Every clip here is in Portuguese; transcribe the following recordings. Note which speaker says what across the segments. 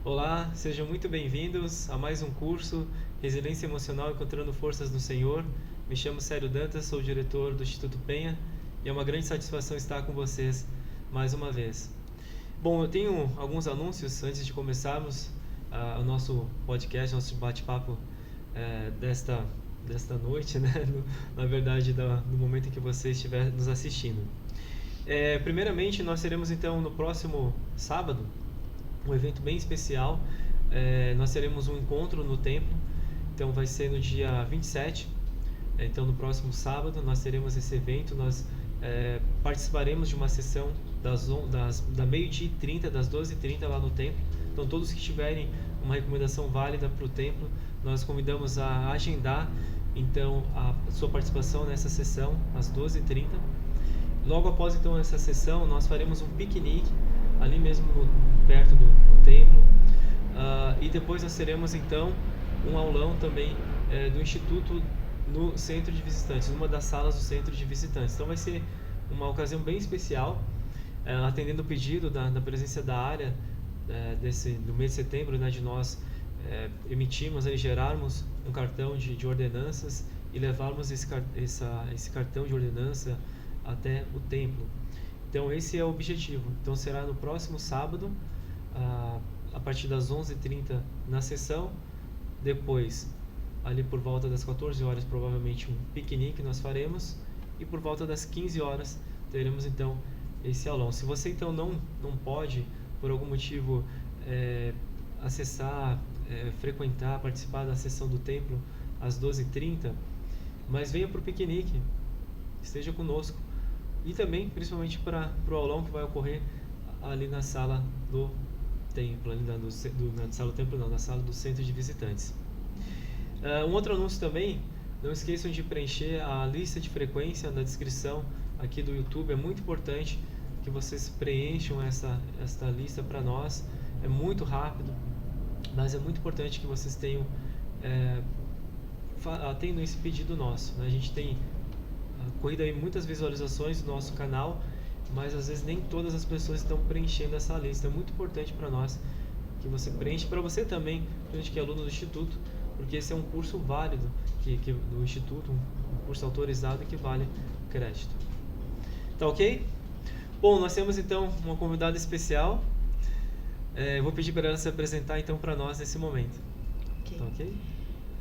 Speaker 1: Olá, sejam muito bem-vindos a mais um curso Resiliência Emocional Encontrando Forças no Senhor. Me chamo Célio Dantas, sou o diretor do Instituto Penha e é uma grande satisfação estar com vocês mais uma vez. Bom, eu tenho alguns anúncios antes de começarmos o nosso podcast, nosso bate-papo desta noite, né? Na verdade, no momento em que você estiver nos assistindo. Primeiramente, nós teremos então no próximo sábado um evento bem especial. Nós teremos um encontro no templo, então vai ser no dia 27. Então no próximo sábado nós teremos esse evento. Nós participaremos de uma sessão da meio-dia e 30, das 12h30 lá no templo. Então todos que tiverem uma recomendação válida para o templo, nós convidamos a agendar então a sua participação nessa sessão às 12h30. Logo após então essa sessão, nós faremos um piquenique ali mesmo perto do templo, e depois nós teremos então um aulão também do Instituto no Centro de Visitantes, numa das salas do Centro de Visitantes. Então vai ser uma ocasião bem especial, atendendo o pedido da presença da área do mês de setembro, né, de nós emitirmos, gerarmos um cartão de ordenanças e levarmos esse cartão de ordenança até o templo. Então esse é o objetivo. Então será no próximo sábado, a partir das 11h30 na sessão. Depois, ali por volta das 14 horas, provavelmente um piquenique nós faremos. E por volta das 15 horas teremos então esse aulão. Se você então não pode, por algum motivo, acessar, frequentar, participar da sessão do templo às 12h30, mas venha para o piquenique, esteja conosco. E também, principalmente para o aulão que vai ocorrer ali na sala do templo, ali na sala do templo não, na sala do Centro de Visitantes. Um outro anúncio também, não esqueçam de preencher a lista de frequência na descrição aqui do YouTube. É muito importante que vocês preencham esta lista para nós. É muito rápido, mas é muito importante que vocês atendam esse pedido nosso, né? A gente tem corrido aí muitas visualizações do nosso canal, mas às vezes nem todas as pessoas estão preenchendo essa lista. É muito importante para nós que você preencha, para você também, a gente que é aluno do Instituto, porque esse é um curso válido do Instituto, um curso autorizado que vale crédito. Tá ok? Bom, nós temos então uma convidada especial. Vou pedir para ela se apresentar então para nós nesse momento.
Speaker 2: Okay.
Speaker 1: Tá ok?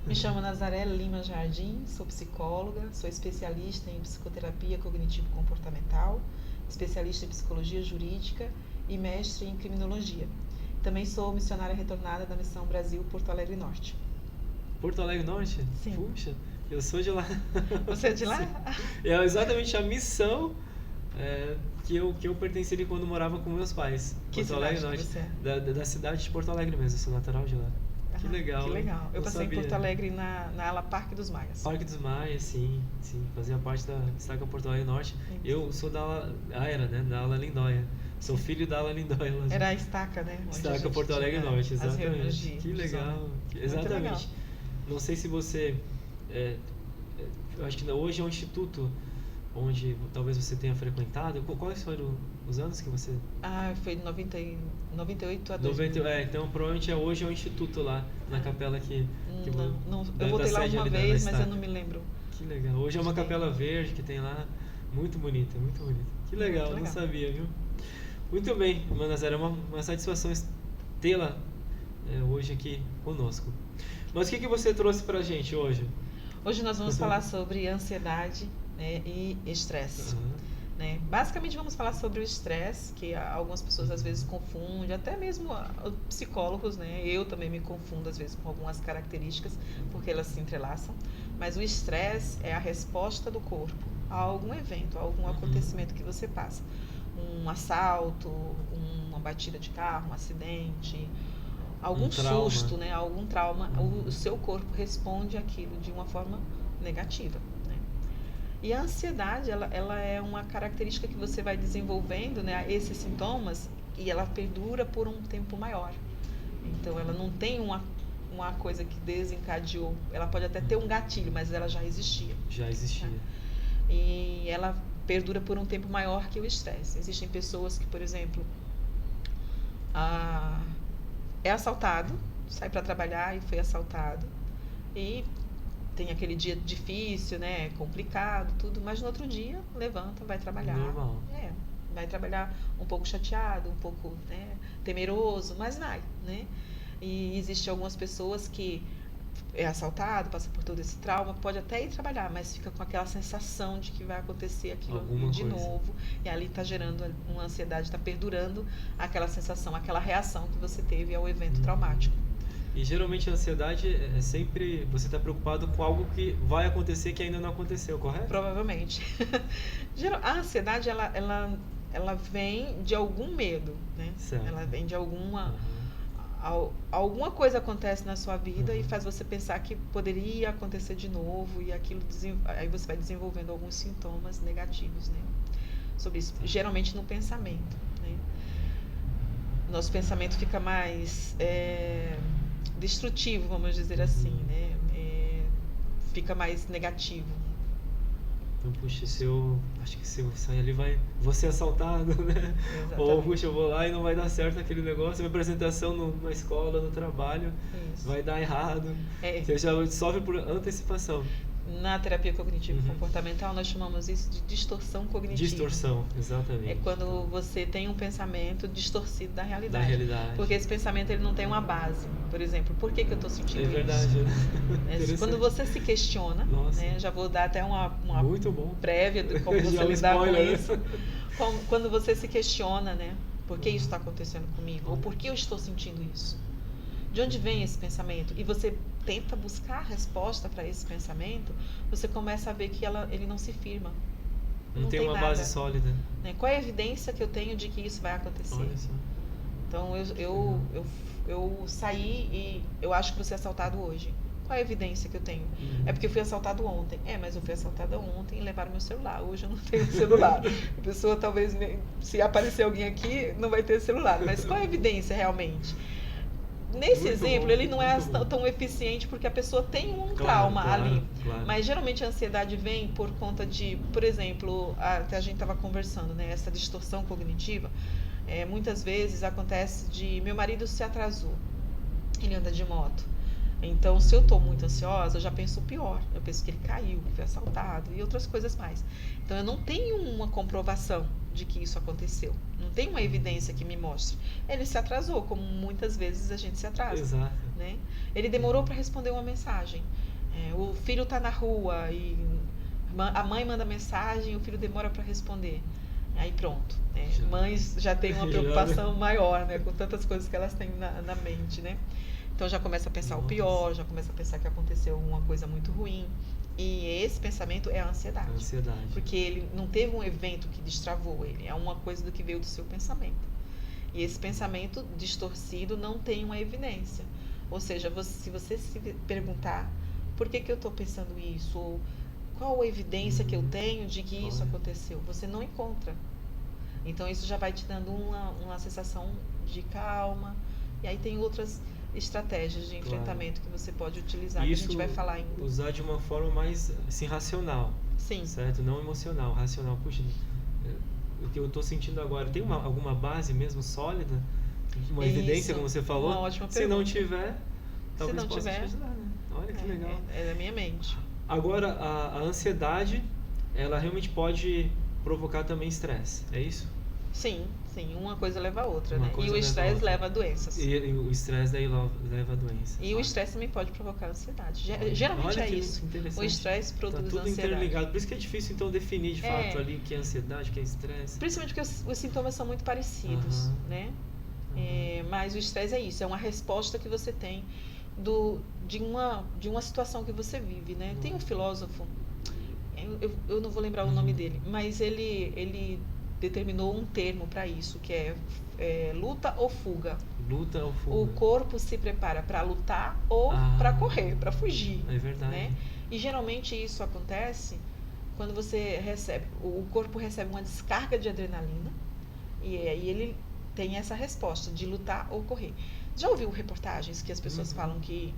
Speaker 2: Me chamo Nazaré Lima Jardim, sou psicóloga, sou especialista em psicoterapia cognitivo-comportamental, especialista em psicologia jurídica e mestre em criminologia. Também sou missionária retornada da Missão Brasil Porto Alegre Norte.
Speaker 1: Porto Alegre Norte?
Speaker 2: Sim.
Speaker 1: Puxa, eu sou de lá.
Speaker 2: Você é de lá?
Speaker 1: É exatamente a missão que eu pertenci ali quando morava com meus pais.
Speaker 2: Que
Speaker 1: Porto Alegre Norte.
Speaker 2: Você
Speaker 1: é? Da cidade de Porto Alegre mesmo, eu sou natural de lá. Que legal.
Speaker 2: Que legal. Eu passei
Speaker 1: sabia.
Speaker 2: em Porto Alegre na ala Parque dos Maias.
Speaker 1: Parque dos Maias, sim. Fazia parte da Estaca Porto Alegre Norte. Isso. Eu sou da ala, da ala Lindóia. Sou filho da ala Lindóia.
Speaker 2: Era a Estaca, né?
Speaker 1: Estaca Porto Alegre Norte, exatamente. Que legal. Exatamente.
Speaker 2: Legal.
Speaker 1: Não sei se você... eu acho que hoje é um instituto onde talvez você tenha frequentado. Quais foram os anos que você...
Speaker 2: Foi de 98 a 2000.
Speaker 1: Então provavelmente hoje é um instituto lá, na capela que
Speaker 2: eu voltei lá uma vez, mas eu não me lembro.
Speaker 1: Que legal. Hoje é uma capela verde que tem lá, muito bonita, muito bonita. Que legal, não sabia, viu? Muito bem, Manazera, é uma satisfação tê-la hoje aqui conosco. Mas o que você trouxe pra gente hoje?
Speaker 2: Hoje nós vamos falar sobre ansiedade, né, e estresse. Né? Basicamente vamos falar sobre o estresse, que algumas pessoas às vezes confundem, até mesmo psicólogos, né? Eu também me confundo às vezes com algumas características, porque elas se entrelaçam. Mas o estresse é a resposta do corpo a algum evento, a algum acontecimento que você passa. Um assalto, uma batida de carro, um acidente, algum susto, né? Algum trauma. O seu corpo responde àquilo de uma forma negativa. E a ansiedade, ela é uma característica que você vai desenvolvendo, né, esses sintomas, e ela perdura por um tempo maior. Então, ela não tem uma coisa que desencadeou. Ela pode até ter um gatilho, mas ela já existia.
Speaker 1: Já existia.
Speaker 2: Né? E ela perdura por um tempo maior que o estresse. Existem pessoas que, por exemplo, é assaltado, sai para trabalhar e foi assaltado. E tem aquele dia difícil, né? Complicado, tudo. Mas no outro dia, levanta, vai trabalhar.
Speaker 1: Normal.
Speaker 2: Vai trabalhar um pouco chateado, um pouco, né, temeroso, mas vai, né? E existem algumas pessoas que é assaltado, passa por todo esse trauma, pode até ir trabalhar, mas fica com aquela sensação de que vai acontecer aquilo de novo, e ali está gerando uma ansiedade, está perdurando aquela sensação, aquela reação que você teve ao evento traumático.
Speaker 1: E geralmente a ansiedade é sempre você está preocupado com algo que vai acontecer que ainda não aconteceu, correto?
Speaker 2: Provavelmente. A ansiedade, ela vem de algum medo, né?
Speaker 1: Certo.
Speaker 2: Ela vem de alguma coisa acontece na sua vida e faz você pensar que poderia acontecer de novo, e aquilo aí você vai desenvolvendo alguns sintomas negativos, né? Sobre isso, geralmente no pensamento, né? Nosso pensamento fica mais destrutivo, vamos dizer assim, né? Fica mais negativo.
Speaker 1: Então, puxa, acho que se eu sair ali vou ser assaltado, né?
Speaker 2: Exatamente.
Speaker 1: Ou, puxa, eu vou lá e não vai dar certo aquele negócio, minha apresentação na escola, no trabalho, vai dar errado. Você já sofre por antecipação.
Speaker 2: Na terapia cognitivo-comportamental, nós chamamos isso de distorção cognitiva.
Speaker 1: Distorção, exatamente.
Speaker 2: É quando você tem um pensamento distorcido da realidade. Porque esse pensamento ele não tem uma base. Por exemplo, por que eu estou sentindo isso?
Speaker 1: É verdade.
Speaker 2: Quando você se questiona, né, já vou dar até uma
Speaker 1: muito bom.
Speaker 2: prévia de como você lidar com isso. Quando você se questiona, né, por que isso está acontecendo comigo? Ou por que eu estou sentindo isso? De onde vem esse pensamento? E você tenta buscar a resposta para esse pensamento, você começa a ver que ele não se firma.
Speaker 1: Não tem uma base sólida.
Speaker 2: Né? Qual é a evidência que eu tenho de que isso vai acontecer?
Speaker 1: Olha só.
Speaker 2: Então, eu saí e eu acho que vou ser assaltado hoje. Qual é a evidência que eu tenho? É porque eu fui assaltado ontem. Mas eu fui assaltada ontem e levaram meu celular. Hoje eu não tenho celular. A pessoa talvez, se aparecer alguém aqui, não vai ter celular. Mas qual é a evidência realmente? Nesse exemplo, ele não é tão eficiente porque a pessoa tem um trauma ali.
Speaker 1: Claro.
Speaker 2: Mas geralmente a ansiedade vem por conta de, por exemplo, até a gente estava conversando, né? Essa distorção cognitiva, muitas vezes acontece de meu marido se atrasou, ele anda de moto. Então, se eu estou muito ansiosa, eu já penso o pior. Eu penso que ele caiu, que foi assaltado e outras coisas mais. Então, eu não tenho uma comprovação de que isso aconteceu. Não tem uma evidência que me mostre. Ele se atrasou, como muitas vezes a gente se atrasa.
Speaker 1: Exato.
Speaker 2: Né? Ele demorou para responder uma mensagem. O filho está na rua e a mãe manda mensagem e o filho demora para responder. Aí pronto. Mães já têm uma preocupação maior, né? Com tantas coisas que elas têm na mente, né? Então já começa a pensar o pior, já começa a pensar que aconteceu uma coisa muito ruim. E esse pensamento é a ansiedade. Porque ele não teve um evento que destravou ele, é uma coisa do que veio do seu pensamento. E esse pensamento distorcido não tem uma evidência. Ou seja, se você se perguntar por que eu estou pensando isso, ou qual a evidência que eu tenho de que isso aconteceu, você não encontra. Então isso já vai te dando uma sensação de calma. E aí tem outras estratégias de enfrentamento que você pode utilizar, que a gente vai falar ainda.
Speaker 1: Usar de uma forma mais assim, racional.
Speaker 2: Sim.
Speaker 1: Certo? Não emocional, racional. Puxa, o que eu estou sentindo agora, tem alguma base mesmo sólida? Uma evidência, como você falou?
Speaker 2: Uma ótima
Speaker 1: pergunta. Se não tiver, talvez possa te ajudar, né? Olha que legal.
Speaker 2: É da minha mente.
Speaker 1: Agora, a ansiedade, ela realmente pode provocar também estresse, é isso?
Speaker 2: Sim, uma coisa leva a outra, né? E o estresse leva a doenças.
Speaker 1: E o estresse daí leva a doença.
Speaker 2: E o estresse também pode provocar ansiedade. Geralmente é isso. O estresse produz ansiedade.
Speaker 1: Tudo interligado. Por isso que é difícil, então, definir de fato ali o que é ansiedade, o que é estresse.
Speaker 2: Principalmente porque os sintomas são muito parecidos, né? Mas o estresse é isso, é uma resposta que você tem de uma situação que você vive, né? Tem um filósofo, eu não vou lembrar o nome dele, mas ele determinou um termo para isso, que é luta ou fuga.
Speaker 1: Luta ou fuga.
Speaker 2: O corpo se prepara para lutar ou para correr, para fugir.
Speaker 1: É verdade.
Speaker 2: Né? E geralmente isso acontece quando o corpo recebe uma descarga de adrenalina e aí ele tem essa resposta de lutar ou correr. Já ouviu reportagens que as pessoas falam que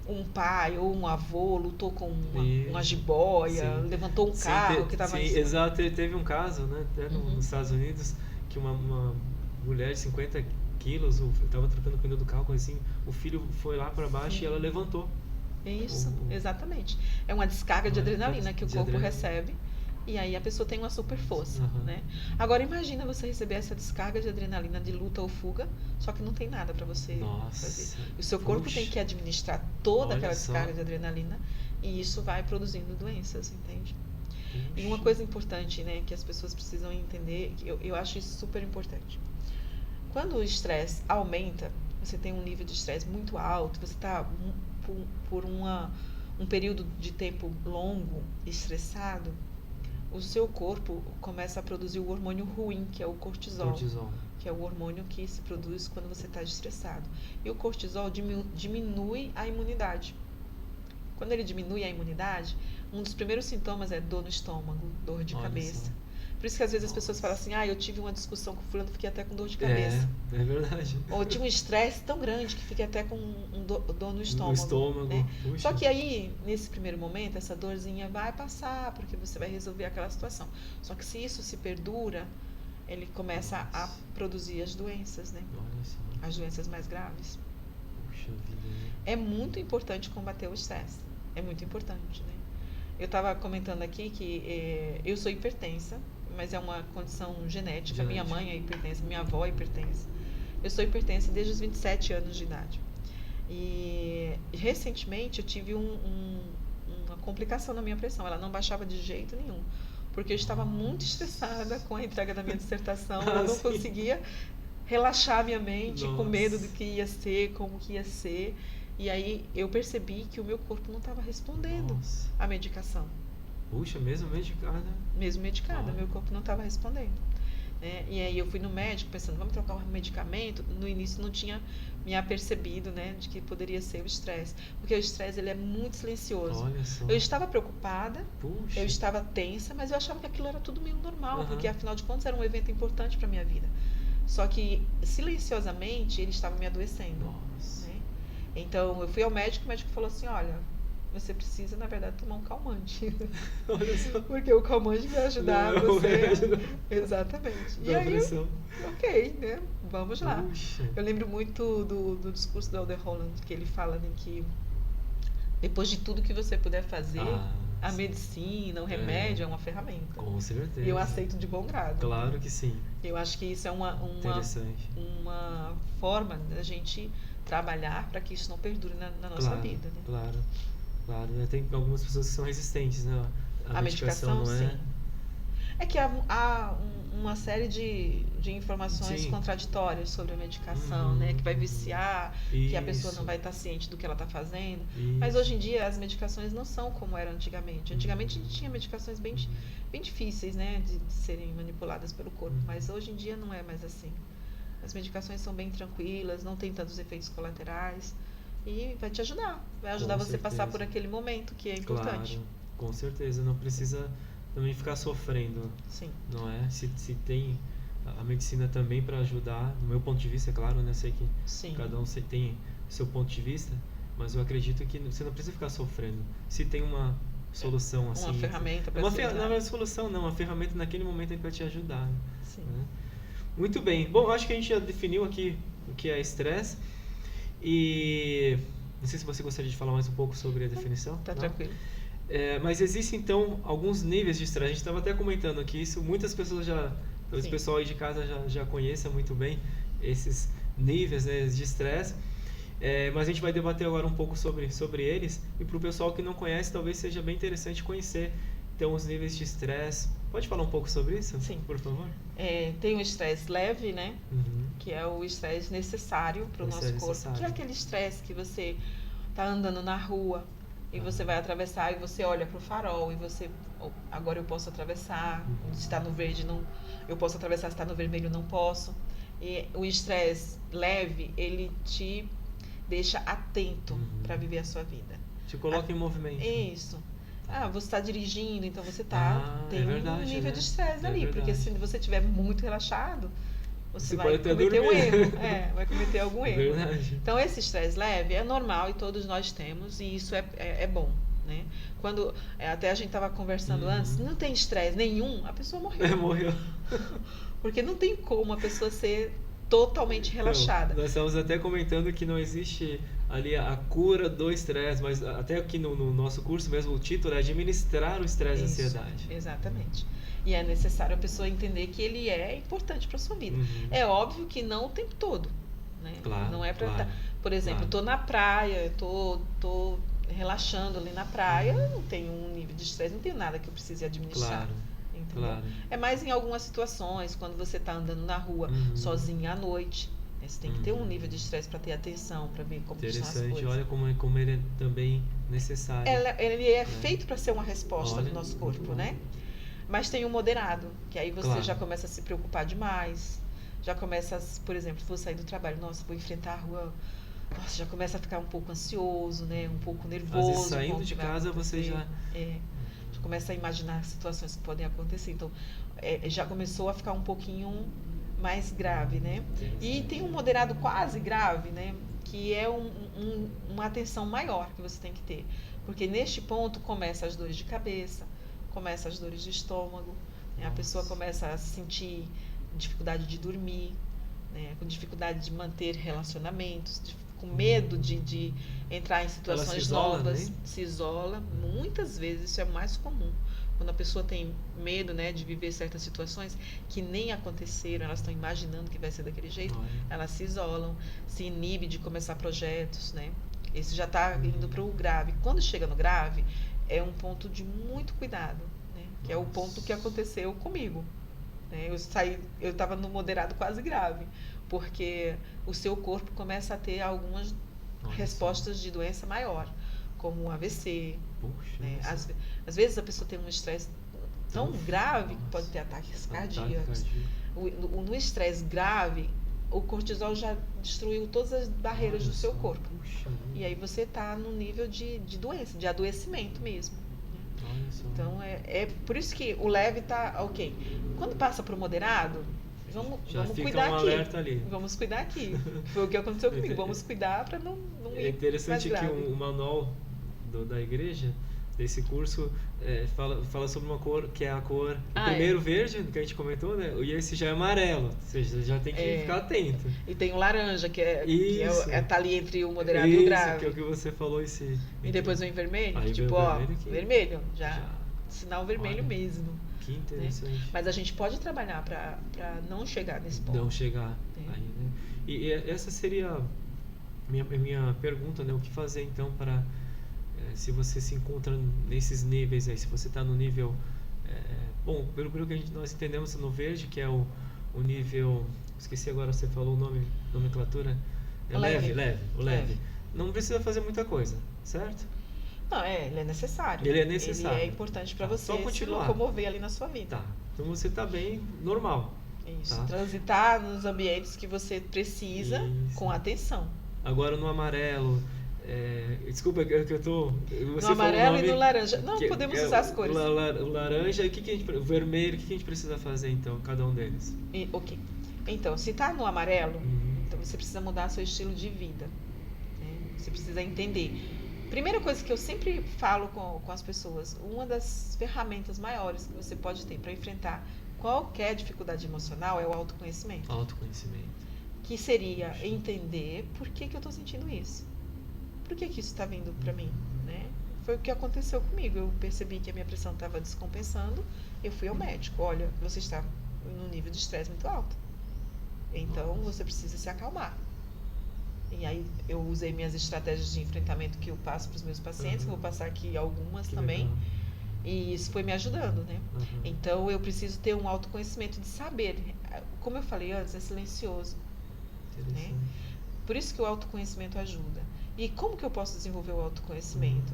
Speaker 2: um pai ou um avô lutou com uma jiboia, levantou um carro que estava...
Speaker 1: Sim, exato. Teve um caso, né, até nos Estados Unidos, que uma mulher de 50 quilos, eu tava trocando o pneu do carro, coisa assim, o filho foi lá para baixo
Speaker 2: Sim.
Speaker 1: e ela levantou.
Speaker 2: Isso, exatamente. É uma descarga de adrenalina que o corpo
Speaker 1: adrenalina.
Speaker 2: recebe e aí a pessoa tem uma super força,
Speaker 1: Uhum.
Speaker 2: né? Agora imagina você receber essa descarga de adrenalina de luta ou fuga, só que não tem nada para você fazer. O seu corpo tem que administrar toda aquela descarga de adrenalina e isso vai produzindo doenças, entende? E uma coisa importante, né, que as pessoas precisam entender, que eu acho isso super importante. Quando o estresse aumenta, você tem um nível de estresse muito alto, você está por um período de tempo longo estressado, o seu corpo começa a produzir o hormônio ruim, que é o cortisol. Que é o hormônio que se produz quando você está estressado. E o cortisol diminui a imunidade. Quando ele diminui a imunidade, um dos primeiros sintomas é dor no estômago, dor de cabeça. Por isso que às vezes as pessoas falam assim, eu tive uma discussão com o fulano, fiquei até com dor de cabeça.
Speaker 1: É verdade.
Speaker 2: Ou eu tive um estresse tão grande que fiquei até com dor no estômago.
Speaker 1: No estômago.
Speaker 2: Né? Só que aí, nesse primeiro momento, essa dorzinha vai passar, porque você vai resolver aquela situação. Só que se isso se perdura, ele começa a produzir as doenças, né? As doenças mais graves.
Speaker 1: Puxa vida, né?
Speaker 2: É muito importante combater o estresse. É muito importante, né? Eu estava comentando aqui que eu sou hipertensa, mas é uma condição genética. Minha mãe é hipertensa, minha avó é hipertensa. Eu sou hipertensa desde os 27 anos de idade. E recentemente eu tive uma complicação na minha pressão. Ela não baixava de jeito nenhum. Porque eu estava muito estressada com a entrega da minha dissertação. Eu não conseguia relaxar minha mente com medo do que ia ser, como que ia ser. E aí eu percebi que o meu corpo não estava respondendo à medicação.
Speaker 1: Puxa, mesmo medicada?
Speaker 2: Mesmo medicada, meu corpo não estava respondendo. Né? E aí eu fui no médico pensando, vamos trocar um medicamento. No início não tinha me apercebido, né, de que poderia ser o estresse. Porque o estresse ele é muito silencioso.
Speaker 1: Olha só.
Speaker 2: Eu estava preocupada,
Speaker 1: Puxa.
Speaker 2: Eu estava tensa, mas eu achava que aquilo era tudo meio normal, porque afinal de contas era um evento importante para minha vida. Só que silenciosamente ele estava me adoecendo. Né? Então eu fui ao médico, o médico falou assim, olha, você precisa, na verdade, tomar um calmante. Porque o calmante vai ajudar você. Exatamente. E aí, ok, né? Vamos lá.
Speaker 1: Puxa.
Speaker 2: Eu lembro muito do discurso do Elder Holland, que ele fala, né, que depois de tudo que você puder fazer, a medicina, o remédio é uma ferramenta.
Speaker 1: Com certeza.
Speaker 2: E eu aceito de bom grado.
Speaker 1: Claro que sim.
Speaker 2: Eu acho que isso é uma forma da gente trabalhar para que isso não perdure na nossa vida. Né?
Speaker 1: Claro. Tem algumas pessoas que são resistentes, né?
Speaker 2: A medicação,
Speaker 1: não é?
Speaker 2: Sim. É que há uma série de informações contraditórias sobre a medicação, né? Que vai viciar, que a pessoa não vai estar ciente do que ela está fazendo. Mas hoje em dia as medicações não são como era antigamente. Antigamente a gente tinha medicações bem difíceis, né? De serem manipuladas pelo corpo. Mas hoje em dia não é mais assim. As medicações são bem tranquilas, não tem tantos efeitos colaterais. E vai te ajudar. Vai ajudar você a passar por aquele momento que é importante.
Speaker 1: Claro, com certeza. Não precisa também ficar sofrendo.
Speaker 2: Sim.
Speaker 1: Não é? Se tem a medicina também para ajudar, no meu ponto de vista, é claro, né? Sei que cada um tem seu ponto de vista, mas eu acredito que você não precisa ficar sofrendo. Se tem uma solução assim.
Speaker 2: Uma ferramenta para
Speaker 1: não é uma solução, não. Uma ferramenta naquele momento para te ajudar.
Speaker 2: Sim.
Speaker 1: Né? Muito bem. Bom, acho que a gente já definiu aqui o que é estresse. E não sei se você gostaria de falar mais um pouco sobre a definição.
Speaker 2: Tá tranquilo.
Speaker 1: Mas existem então alguns níveis de estresse. A gente estava até comentando aqui isso. Muitas pessoas talvez o pessoal aí de casa já conheça muito bem esses níveis, né, de estresse. Mas a gente vai debater agora um pouco sobre eles. E para o pessoal que não conhece, talvez seja bem interessante conhecer então os níveis de estresse. Pode falar um pouco sobre isso?
Speaker 2: Sim.
Speaker 1: Por favor.
Speaker 2: Tem o estresse leve, né? Que é o estresse necessário para o nosso corpo. Que é aquele estresse que você está andando na rua e você vai atravessar e você olha para o farol e você, agora eu posso atravessar, se está no verde, não, eu posso atravessar, se está no vermelho, não posso. E o estresse leve, ele te deixa atento para viver a sua vida.
Speaker 1: Te coloca em movimento.
Speaker 2: Isso. Você está dirigindo, então você tem um nível de estresse ali. Porque se você estiver muito relaxado, você vai cometer um erro. Vai cometer algum erro.
Speaker 1: Verdade.
Speaker 2: Então, esse estresse leve é normal e todos nós temos, e isso é bom. Né? Quando até a gente estava conversando antes, não tem estresse nenhum, a pessoa morreu.
Speaker 1: Morreu.
Speaker 2: Porque não tem como a pessoa ser totalmente relaxada.
Speaker 1: Nós estamos até comentando que não existe ali a cura do estresse, mas até aqui no nosso curso mesmo, o título é administrar o estresse e a ansiedade.
Speaker 2: Exatamente. E é necessário a pessoa entender que ele é importante para sua vida. É óbvio que não o tempo todo, né?
Speaker 1: Claro,
Speaker 2: não é para
Speaker 1: claro,
Speaker 2: por exemplo, tô na praia, tô relaxando ali na praia, não tenho um nível de estresse, não tenho nada que eu precise administrar.
Speaker 1: Claro.
Speaker 2: É mais em algumas situações, quando você está andando na rua sozinha à noite, né? Você tem que ter um nível de estresse para ter atenção, para ver como estão as coisas.
Speaker 1: Olha como ele é também necessário.
Speaker 2: Ele é feito para ser uma resposta do nosso corpo, né? Mas tem um moderado, que aí você já começa a se preocupar demais, já começa, por exemplo, vou sair do trabalho, nossa, vou enfrentar a rua, nossa, já começa a ficar um pouco ansioso, né? Um pouco nervoso.
Speaker 1: Às vezes saindo de casa você já
Speaker 2: começa a imaginar situações que podem acontecer. Então, já começou a ficar um pouquinho mais grave, né? E tem um moderado quase grave, né? Que é uma atenção maior que você tem que ter. Porque neste ponto começa as dores de cabeça, começa as dores de estômago, né? A pessoa começa a sentir dificuldade de dormir, né? Com dificuldade de manter relacionamentos, com medo de entrar em situações novas, se isola. Muitas vezes isso é mais comum. Quando a pessoa tem medo, né, de viver certas situações que nem aconteceram, elas estão imaginando que vai ser daquele jeito, elas se isolam, se inibe de começar projetos, né? Esse já está indo para o grave. Quando chega no grave, é um ponto de muito cuidado, né? Que é o ponto que aconteceu comigo, né? Eu estava no moderado quase grave, porque o seu corpo começa a ter algumas respostas de doença maior, como um AVC. Né? Às vezes a pessoa tem um estresse tão grave que pode ter ataques cardíacos. No estresse grave, o cortisol já destruiu todas as barreiras do seu corpo. E aí você está no nível de doença, de adoecimento mesmo. Então, é por isso que o leve está ok. Quando passa para o moderado, vamos cuidar aqui. Ali. Vamos cuidar aqui. Foi o que aconteceu comigo. Vamos cuidar para não ir.
Speaker 1: É interessante que o manual da igreja, desse curso, fala sobre uma cor que é a cor. O primeiro verde, que a gente comentou, né? E esse já é amarelo. Ou seja, já tem que ficar atento.
Speaker 2: E tem o laranja, que tá ali entre o moderado e o grave.
Speaker 1: Que é o que você falou.
Speaker 2: E depois vem vermelho.
Speaker 1: Aí
Speaker 2: tipo, vermelho. Já. Sinal vermelho mesmo.
Speaker 1: Que interessante.
Speaker 2: Né? Mas a gente pode trabalhar para não chegar nesse ponto.
Speaker 1: Não chegar aí, né? E essa seria a minha pergunta, né? O que fazer então para se você se encontra nesses níveis aí, se você está no nível bom, pelo que nós entendemos no verde, que é o nível, esqueci agora, você falou o nomenclatura, leve. Não precisa fazer muita coisa, certo?
Speaker 2: Não, ele é necessário.
Speaker 1: Ele é necessário.
Speaker 2: Ele é importante para você se locomover ali na sua vida.
Speaker 1: Tá. Então você está bem normal.
Speaker 2: Isso.
Speaker 1: Tá?
Speaker 2: Transitar nos ambientes que você precisa com atenção.
Speaker 1: Agora no amarelo. Desculpa que eu tô. Você
Speaker 2: no amarelo e no laranja. Não, podemos usar as cores.
Speaker 1: O laranja e o vermelho, o que a gente precisa fazer então, cada um deles?
Speaker 2: Ok. Então, se está no amarelo, então você precisa mudar seu estilo de vida. Né? Você precisa entender. Primeira coisa que eu sempre falo com as pessoas, uma das ferramentas maiores que você pode ter para enfrentar qualquer dificuldade emocional é o autoconhecimento.
Speaker 1: Autoconhecimento.
Speaker 2: Que seria entender por que eu estou sentindo isso. Por que isso está vindo para mim? Né? Foi o que aconteceu comigo. Eu percebi que a minha pressão estava descompensando. Eu fui ao médico. Olha, você está num nível de estresse muito alto. Então, você precisa se acalmar. E aí, eu usei minhas estratégias de enfrentamento que eu passo para os meus pacientes. Vou passar aqui algumas também. Legal. E isso foi me ajudando, né? Então, eu preciso ter um autoconhecimento de saber. Como eu falei antes, é silencioso. Né? Por isso que o autoconhecimento ajuda. E como que eu posso desenvolver o autoconhecimento?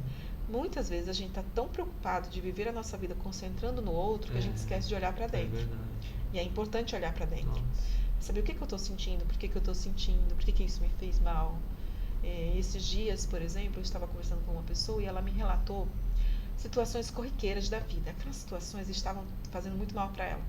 Speaker 2: Muitas vezes a gente está tão preocupado de viver a nossa vida concentrando no outro que a gente esquece de olhar para dentro. E é importante olhar para dentro. Saber o que eu estou sentindo, por que eu estou sentindo, por que isso me fez mal. Esses dias, por exemplo, eu estava conversando com uma pessoa e ela me relatou situações corriqueiras da vida. Aquelas situações estavam fazendo muito mal para ela.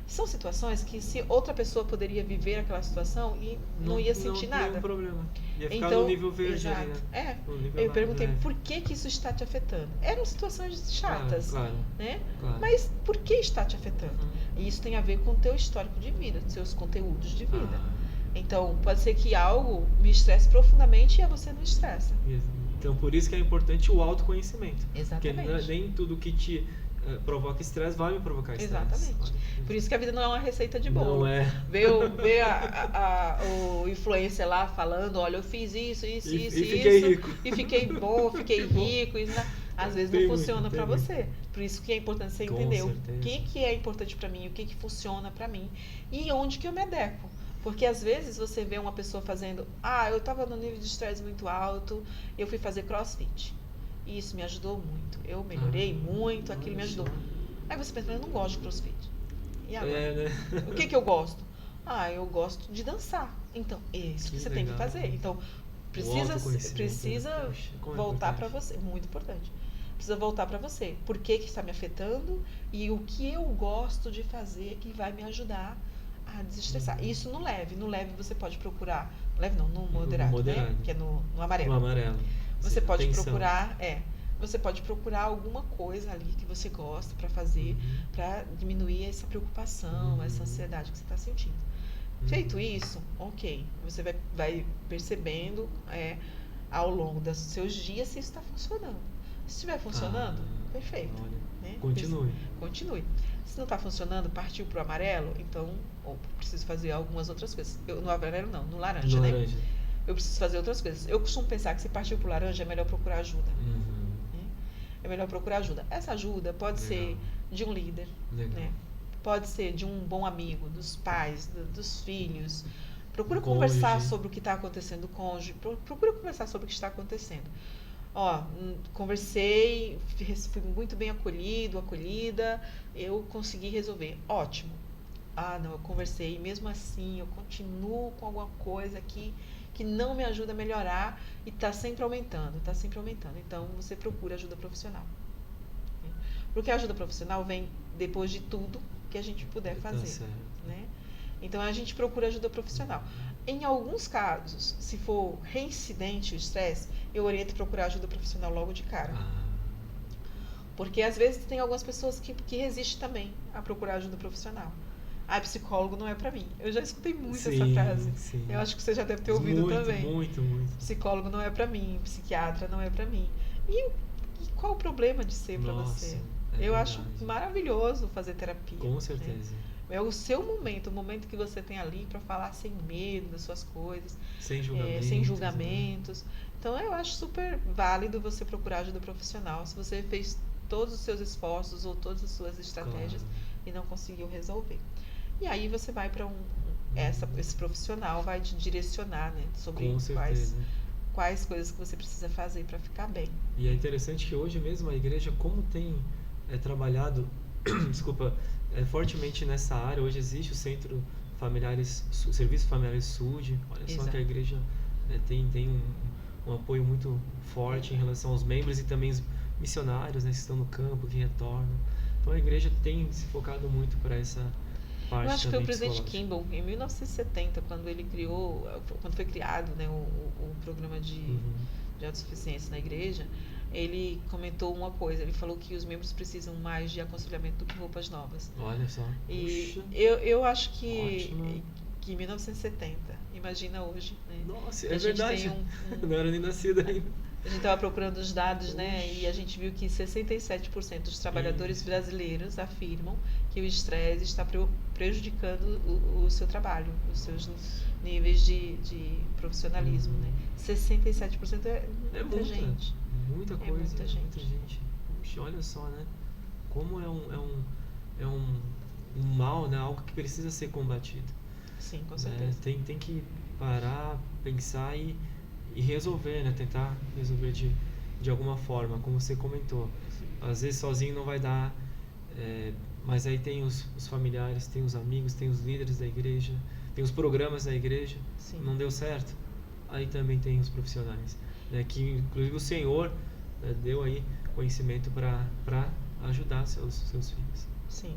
Speaker 2: São situações que se outra pessoa poderia viver aquela situação e não ia sentir nada. Não tem
Speaker 1: problema. Ia ficar no nível verde ali,
Speaker 2: né? Eu perguntei, por que isso está te afetando? Eram situações chatas, né? Claro. Mas por que está te afetando? E isso tem a ver com o teu histórico de vida, seus conteúdos de vida. Então, pode ser que algo me estresse profundamente e a você não estressa.
Speaker 1: Então, por isso que é importante o autoconhecimento.
Speaker 2: Exatamente.
Speaker 1: Porque nem tudo que te provoca estresse vai me provocar estresse.
Speaker 2: Exatamente. Por isso que a vida não é uma receita de bolo.
Speaker 1: Não é.
Speaker 2: Ver o influencer lá falando, olha, eu fiz isso,
Speaker 1: fiquei rico.
Speaker 2: E fiquei bom, fiquei rico. E, às vezes não funciona para você. Por isso que é importante você entender o que é importante para mim, o que funciona para mim e onde que eu me adequo. Porque às vezes você vê uma pessoa fazendo, eu estava no nível de estresse muito alto, eu fui fazer CrossFit. E isso me ajudou muito. Eu melhorei muito, aquilo me ajudou. Aí você pensa, mas eu não gosto de CrossFit. E agora?
Speaker 1: Né?
Speaker 2: O que eu gosto? Eu gosto de dançar. Então, é isso que você tem que fazer. Então, precisa voltar para você. Muito importante. Precisa voltar para você. Por que está me afetando e o que eu gosto de fazer que vai me ajudar a desestressar. Isso no leve. No leve você pode procurar. No leve não, no moderado. Né? Que é no amarelo.
Speaker 1: No amarelo.
Speaker 2: Você pode procurar. Você pode procurar alguma coisa ali que você gosta para fazer, para diminuir essa preocupação, essa ansiedade que você está sentindo. Feito isso, ok. Você vai percebendo ao longo dos seus dias se isso está funcionando. Se estiver funcionando, perfeito. Né? Continue. Se não está funcionando, partiu para o amarelo, então preciso fazer algumas outras coisas. No amarelo não, no laranja, né? Eu preciso fazer outras coisas. Eu costumo pensar que se partiu para o laranja é melhor procurar ajuda. É melhor procurar ajuda. Essa ajuda pode ser de um líder, né? Pode ser de um bom amigo, dos pais, dos filhos. Procura conversar sobre o que está acontecendo com o cônjuge. Procura conversar sobre o que está acontecendo. Conversei, fui muito bem acolhida, eu consegui resolver. Ótimo. Não, eu conversei, mesmo assim eu continuo com alguma coisa aqui que não me ajuda a melhorar e está sempre aumentando. Então, você procura ajuda profissional. Porque a ajuda profissional vem depois de tudo que a gente puder fazer. Né? Então, a gente procura ajuda profissional. Em alguns casos, se for reincidente o estresse, eu oriento procurar ajuda profissional logo de cara. Porque, às vezes, tem algumas pessoas que resistem também a procurar ajuda profissional. Psicólogo não é pra mim. Eu já escutei muito essa frase. Sim. Eu acho que você já deve ter ouvido também.
Speaker 1: Muito.
Speaker 2: Psicólogo não é pra mim, psiquiatra não é pra mim. E qual o problema de ser pra você? Eu acho maravilhoso fazer terapia.
Speaker 1: Com certeza.
Speaker 2: Né? É o seu momento, o momento que você tem ali pra falar sem medo das suas coisas. Sem julgamentos. Né? Então, eu acho super válido você procurar ajuda profissional. Se você fez todos os seus esforços ou todas as suas estratégias e não conseguiu resolver. E aí você vai para esse profissional vai te direcionar, né, sobre quais coisas que você precisa fazer para ficar bem.
Speaker 1: E é interessante que hoje mesmo a igreja, como tem trabalhado fortemente nessa área, hoje existe o Centro Serviços Familiares SUD. Olha só que a igreja tem um apoio muito forte em relação aos membros e também os missionários, né, que estão no campo, que retornam. Então a igreja tem se focado muito para essa parte.
Speaker 2: Eu acho que foi o presidente Kimball, em 1970, quando foi criado, né, o programa de autossuficiência na igreja, ele comentou uma coisa, ele falou que os membros precisam mais de aconselhamento do que roupas novas.
Speaker 1: Olha só.
Speaker 2: E eu acho que em 1970, imagina hoje, né?
Speaker 1: Nossa, é verdade. Não era nem nascida ainda.
Speaker 2: A gente estava procurando os dados, né? E a gente viu que 67% dos trabalhadores brasileiros afirmam que o estresse está prejudicando o seu trabalho, os seus níveis de profissionalismo, né? 67% é muita gente.
Speaker 1: Muita coisa. Muita gente. Puxa, olha só, né? Como é um mal, né? Algo que precisa ser combatido.
Speaker 2: Sim, com certeza.
Speaker 1: Tem que parar, pensar e resolver, né? Tentar resolver de alguma forma, como você comentou. Às vezes sozinho não vai dar, mas aí tem os familiares, tem os amigos, tem os líderes da igreja, tem os programas da igreja.
Speaker 2: Sim.
Speaker 1: Não deu certo, aí também tem os profissionais, né? Que inclusive o Senhor deu aí conhecimento para ajudar seus filhos.
Speaker 2: Sim.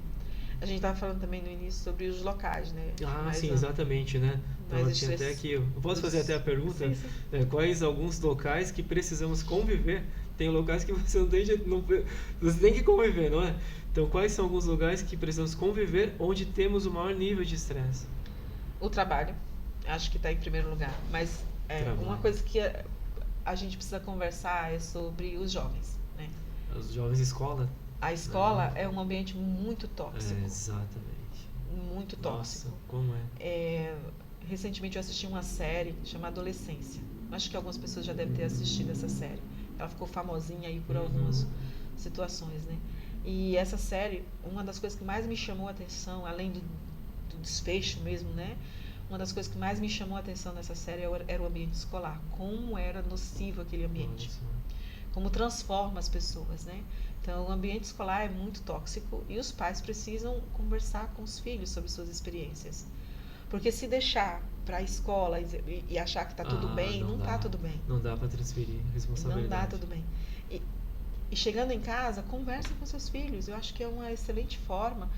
Speaker 2: A gente estava falando também no início sobre os locais, né?
Speaker 1: Sim, exatamente, né? Então, tinha até aqui, eu posso fazer até a pergunta?
Speaker 2: Sim.
Speaker 1: Quais alguns locais que precisamos conviver? Tem locais que você não tem jeito, você tem que conviver, não é? Então, quais são alguns lugares que precisamos conviver onde temos o maior nível de estresse?
Speaker 2: O trabalho. acho que está em primeiro lugar. Mas
Speaker 1: Trabalho.
Speaker 2: uma coisa que a gente precisa conversar é sobre os jovens, né?
Speaker 1: Os jovens escola.
Speaker 2: A escola é um ambiente muito tóxico.
Speaker 1: Exatamente.
Speaker 2: Muito tóxico.
Speaker 1: Nossa, como é?
Speaker 2: Recentemente eu assisti uma série chamada Adolescência. Acho que algumas pessoas já devem ter assistido essa série. Ela ficou famosinha aí por algumas situações, né? E essa série, uma das coisas que mais me chamou a atenção, além do desfecho mesmo, né? Uma das coisas que mais me chamou a atenção nessa série era o ambiente escolar. Como era nocivo aquele ambiente.
Speaker 1: Nossa.
Speaker 2: Como transforma as pessoas, né? Então, o ambiente escolar é muito tóxico e os pais precisam conversar com os filhos sobre suas experiências. Porque se deixar para a escola e achar que está tudo bem, não está tudo bem.
Speaker 1: Não dá para transferir responsabilidade.
Speaker 2: Não dá tudo bem. E chegando em casa, conversa com seus filhos. Eu acho que é uma excelente forma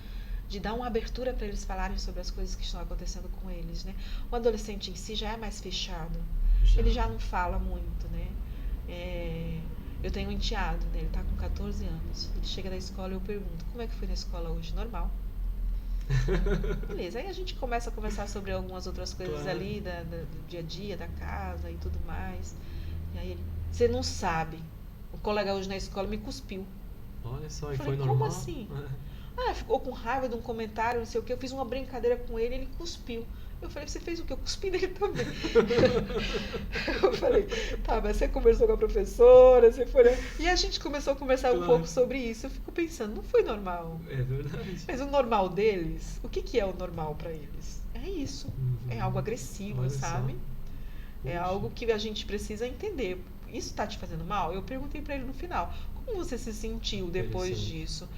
Speaker 2: de dar uma abertura para eles falarem sobre as coisas que estão acontecendo com eles, né? O adolescente em si já é mais fechado. Ele já não fala muito, né? Eu tenho um enteado, né? Ele está com 14 anos. Ele chega da escola e eu pergunto, como é que foi na escola hoje? Normal. Beleza, aí a gente começa a conversar sobre algumas outras coisas ali do dia a dia, da casa e tudo mais. E aí ele, você não sabe, o colega hoje na escola me cuspiu.
Speaker 1: Olha só,
Speaker 2: eu falei,
Speaker 1: foi normal?
Speaker 2: como assim? Ficou com raiva de um comentário, não sei o que, eu fiz uma brincadeira com ele cuspiu. Eu falei, você fez o quê? Eu cuspi nele também. Eu falei, tá, mas você conversou com a professora, você foi... E a gente começou a conversar um pouco sobre isso. Eu fico pensando, não foi normal.
Speaker 1: É verdade.
Speaker 2: Mas o normal deles, o que é o normal para eles? É isso. É algo agressivo, sabe? É algo que a gente precisa entender. Isso está te fazendo mal? Eu perguntei para ele no final, como você se sentiu depois disso?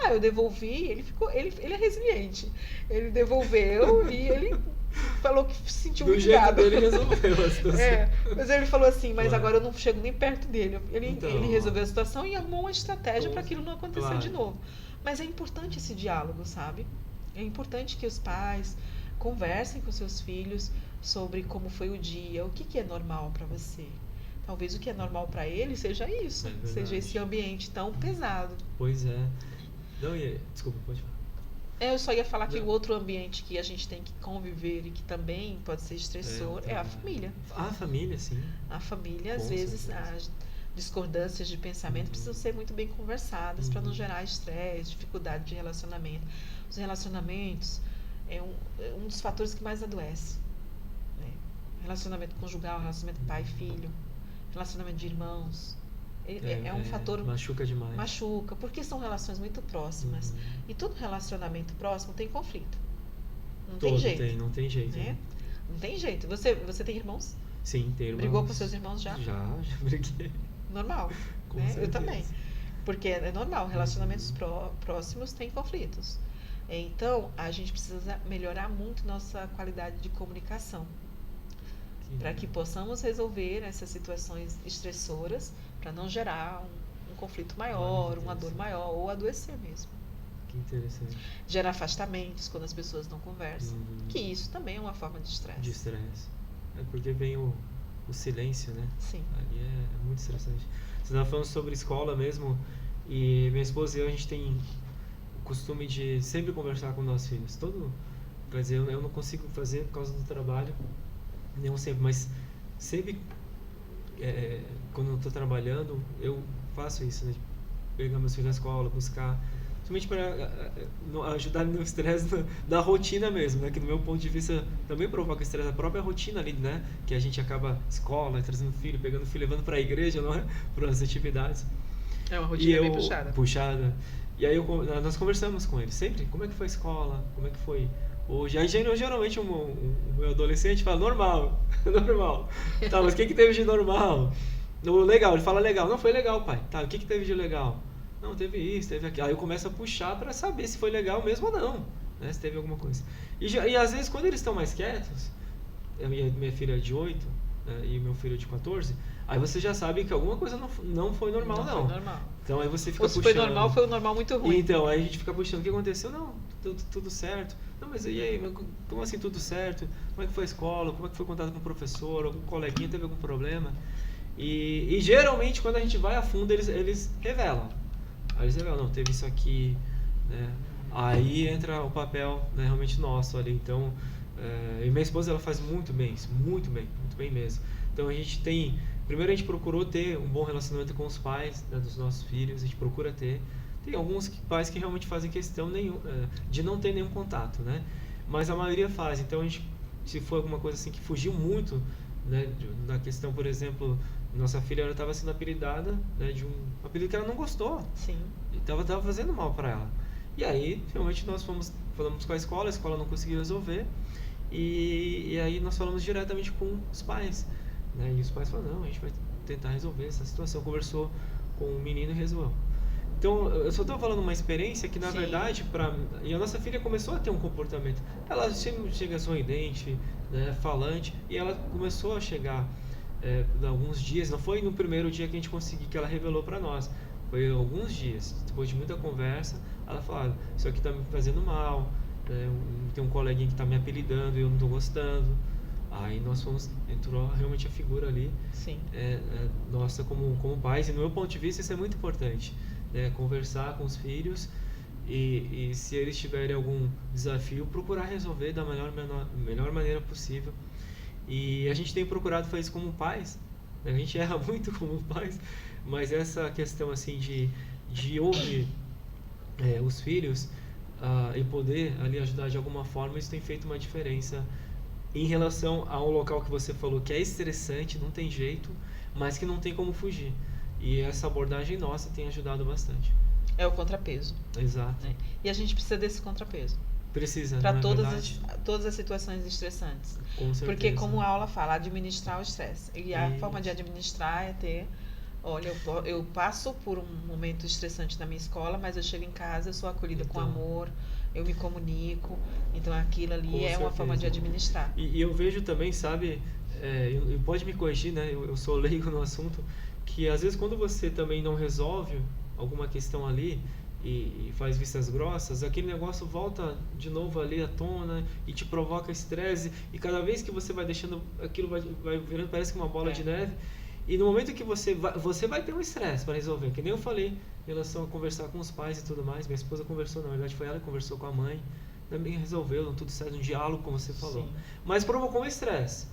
Speaker 2: Eu devolvi, ele é resiliente. Ele devolveu e ele falou que se sentiu
Speaker 1: do
Speaker 2: humilhado.
Speaker 1: jeito dele resolveu a situação.
Speaker 2: Mas ele falou assim, mas agora eu não chego nem perto dele. Ele
Speaker 1: Então,
Speaker 2: resolveu a situação e arrumou uma estratégia para aquilo não acontecer de novo. Mas é importante esse diálogo, sabe? É importante que os pais conversem com seus filhos sobre como foi o dia, o que é normal para você. Talvez o que é normal para ele seja isso, seja esse ambiente tão pesado.
Speaker 1: Pois é. Não, desculpa, pode falar.
Speaker 2: Eu só ia falar que o outro ambiente que a gente tem que conviver e que também pode ser estressor é a família.
Speaker 1: A família, sim.
Speaker 2: A família, às vezes, as discordâncias de pensamento precisam ser muito bem conversadas para não gerar estresse, dificuldade de relacionamento. Os relacionamentos é um dos fatores que mais adoece. Né? Relacionamento conjugal, relacionamento pai e filho, relacionamento de irmãos. É um fator...
Speaker 1: Machuca demais.
Speaker 2: Machuca, porque são relações muito próximas. E todo relacionamento próximo tem conflito. Não tem jeito.
Speaker 1: Não tem jeito.
Speaker 2: Né? Não tem jeito. Você tem irmãos?
Speaker 1: Sim, tem irmãos.
Speaker 2: Brigou com seus irmãos já?
Speaker 1: Já briguei.
Speaker 2: Normal.
Speaker 1: Com
Speaker 2: né?
Speaker 1: certeza.
Speaker 2: Eu também. Porque é normal, relacionamentos próximos têm conflitos. Então, a gente precisa melhorar muito nossa qualidade de comunicação. Para que possamos resolver essas situações estressoras, para não gerar um conflito maior, uma dor maior, ou adoecer mesmo.
Speaker 1: Que interessante.
Speaker 2: Gerar afastamentos quando as pessoas não conversam. Que isso também é uma forma de estresse.
Speaker 1: De estresse. É porque vem o silêncio, né?
Speaker 2: Sim.
Speaker 1: Ali é muito estressante. Você estava falando sobre escola mesmo, e minha esposa e eu, a gente tem o costume de sempre conversar com nossos filhos. Quer dizer, eu não consigo fazer por causa do trabalho, não sempre, mas sempre quando eu estou trabalhando, eu faço isso, né? Pegar meus filhos na escola, buscar, somente para ajudar no estresse da rotina mesmo, né? Que do meu ponto de vista também provoca estresse, a própria rotina ali, né? Que a gente acaba escola, trazendo filho, pegando filho, levando para a igreja, não é? Para as atividades.
Speaker 2: É uma rotina bem puxada.
Speaker 1: E aí nós conversamos com eles sempre, como é que foi a escola, como é que foi hoje. Aí geralmente o meu adolescente fala, normal. Tá, mas o que teve de normal? Legal, ele fala legal. Não, foi legal, pai. Tá, o que teve de legal? Não, teve isso, teve aquilo. Aí eu começo a puxar para saber se foi legal mesmo ou não, né? Se teve alguma coisa. E às vezes, quando eles estão mais quietos, minha filha é de 8, né, e meu filho é de 14, aí você já sabe que alguma coisa não foi normal, não.
Speaker 2: Foi normal.
Speaker 1: Então aí você fica
Speaker 2: puxando. Ou se foi um normal muito ruim.
Speaker 1: Então, aí a gente fica puxando, o que aconteceu? Não, tudo certo. Não, mas e aí, como assim tudo certo? Como é que foi a escola? Como é que foi contato com o professor? Algum coleguinha teve algum problema? E geralmente, quando a gente vai a fundo, eles revelam. Aí eles revelam, não, teve isso aqui, né? Aí entra o papel, né, realmente nosso ali. Então, E minha esposa, ela faz muito bem isso, muito bem mesmo. Então primeiro a gente procurou ter um bom relacionamento com os pais, né, dos nossos filhos, a gente procura ter. Tem alguns pais que realmente fazem questão de não ter nenhum contato, né? Mas a maioria faz. Então se for alguma coisa assim que fugiu muito, né, na questão, por exemplo, nossa filha, ela estava sendo apelidada, né, de um apelido que ela não gostou.
Speaker 2: Sim.
Speaker 1: E tava fazendo mal para ela. E aí, realmente, nós falamos com a escola não conseguiu resolver. E aí nós falamos diretamente com os pais, né? E os pais falaram, não, a gente vai tentar resolver essa situação. Conversou com o menino e resolveu. Então, eu só estou falando uma experiência que, na
Speaker 2: Sim.
Speaker 1: verdade, e a nossa filha começou a ter um comportamento. Ela chega sorridente, né, falante, e ela começou a chegar alguns dias. Não foi no primeiro dia que a gente conseguiu, que ela revelou para nós. Foi alguns dias, depois de muita conversa, ela falou, isso aqui está me fazendo mal, né, tem um coleguinha que está me apelidando e eu não estou gostando. Aí entrou realmente a figura ali,
Speaker 2: Sim.
Speaker 1: Nossa, como pais, e no meu ponto de vista isso é muito importante, né, conversar com os filhos e se eles tiverem algum desafio, procurar resolver da melhor maneira possível. E a gente tem procurado fazer isso como pais, né? A gente erra muito como pais, mas essa questão assim de ouvir os filhos e poder ali ajudar de alguma forma, isso tem feito uma diferença em relação ao local que você falou, que é estressante, não tem jeito, mas que não tem como fugir. E essa abordagem nossa tem ajudado bastante.
Speaker 2: É o contrapeso.
Speaker 1: Exato.
Speaker 2: Né? E a gente precisa desse contrapeso.
Speaker 1: Precisa,
Speaker 2: para
Speaker 1: não é
Speaker 2: todas as situações estressantes.
Speaker 1: Com certeza.
Speaker 2: Porque, como a aula fala, administrar o estresse. E a forma de administrar é ter... Olha, eu passo por um momento estressante na minha escola, mas eu chego em casa, eu sou acolhida com amor, eu me comunico. Então, aquilo ali é uma forma de administrar.
Speaker 1: E eu vejo também, sabe, pode me corrigir, né? Eu sou leigo no assunto, que às vezes quando você também não resolve alguma questão ali e faz vistas grossas, aquele negócio volta de novo ali à tona e te provoca estresse, e cada vez que você vai deixando, aquilo vai virando, parece que uma bola de neve. E no momento que você vai ter um estresse para resolver, que nem eu falei em relação a conversar com os pais e tudo mais. Minha esposa conversou, na verdade foi ela que conversou com a mãe, também resolveu, tudo certo, um diálogo, como você falou.
Speaker 2: Sim.
Speaker 1: Mas provocou um estresse.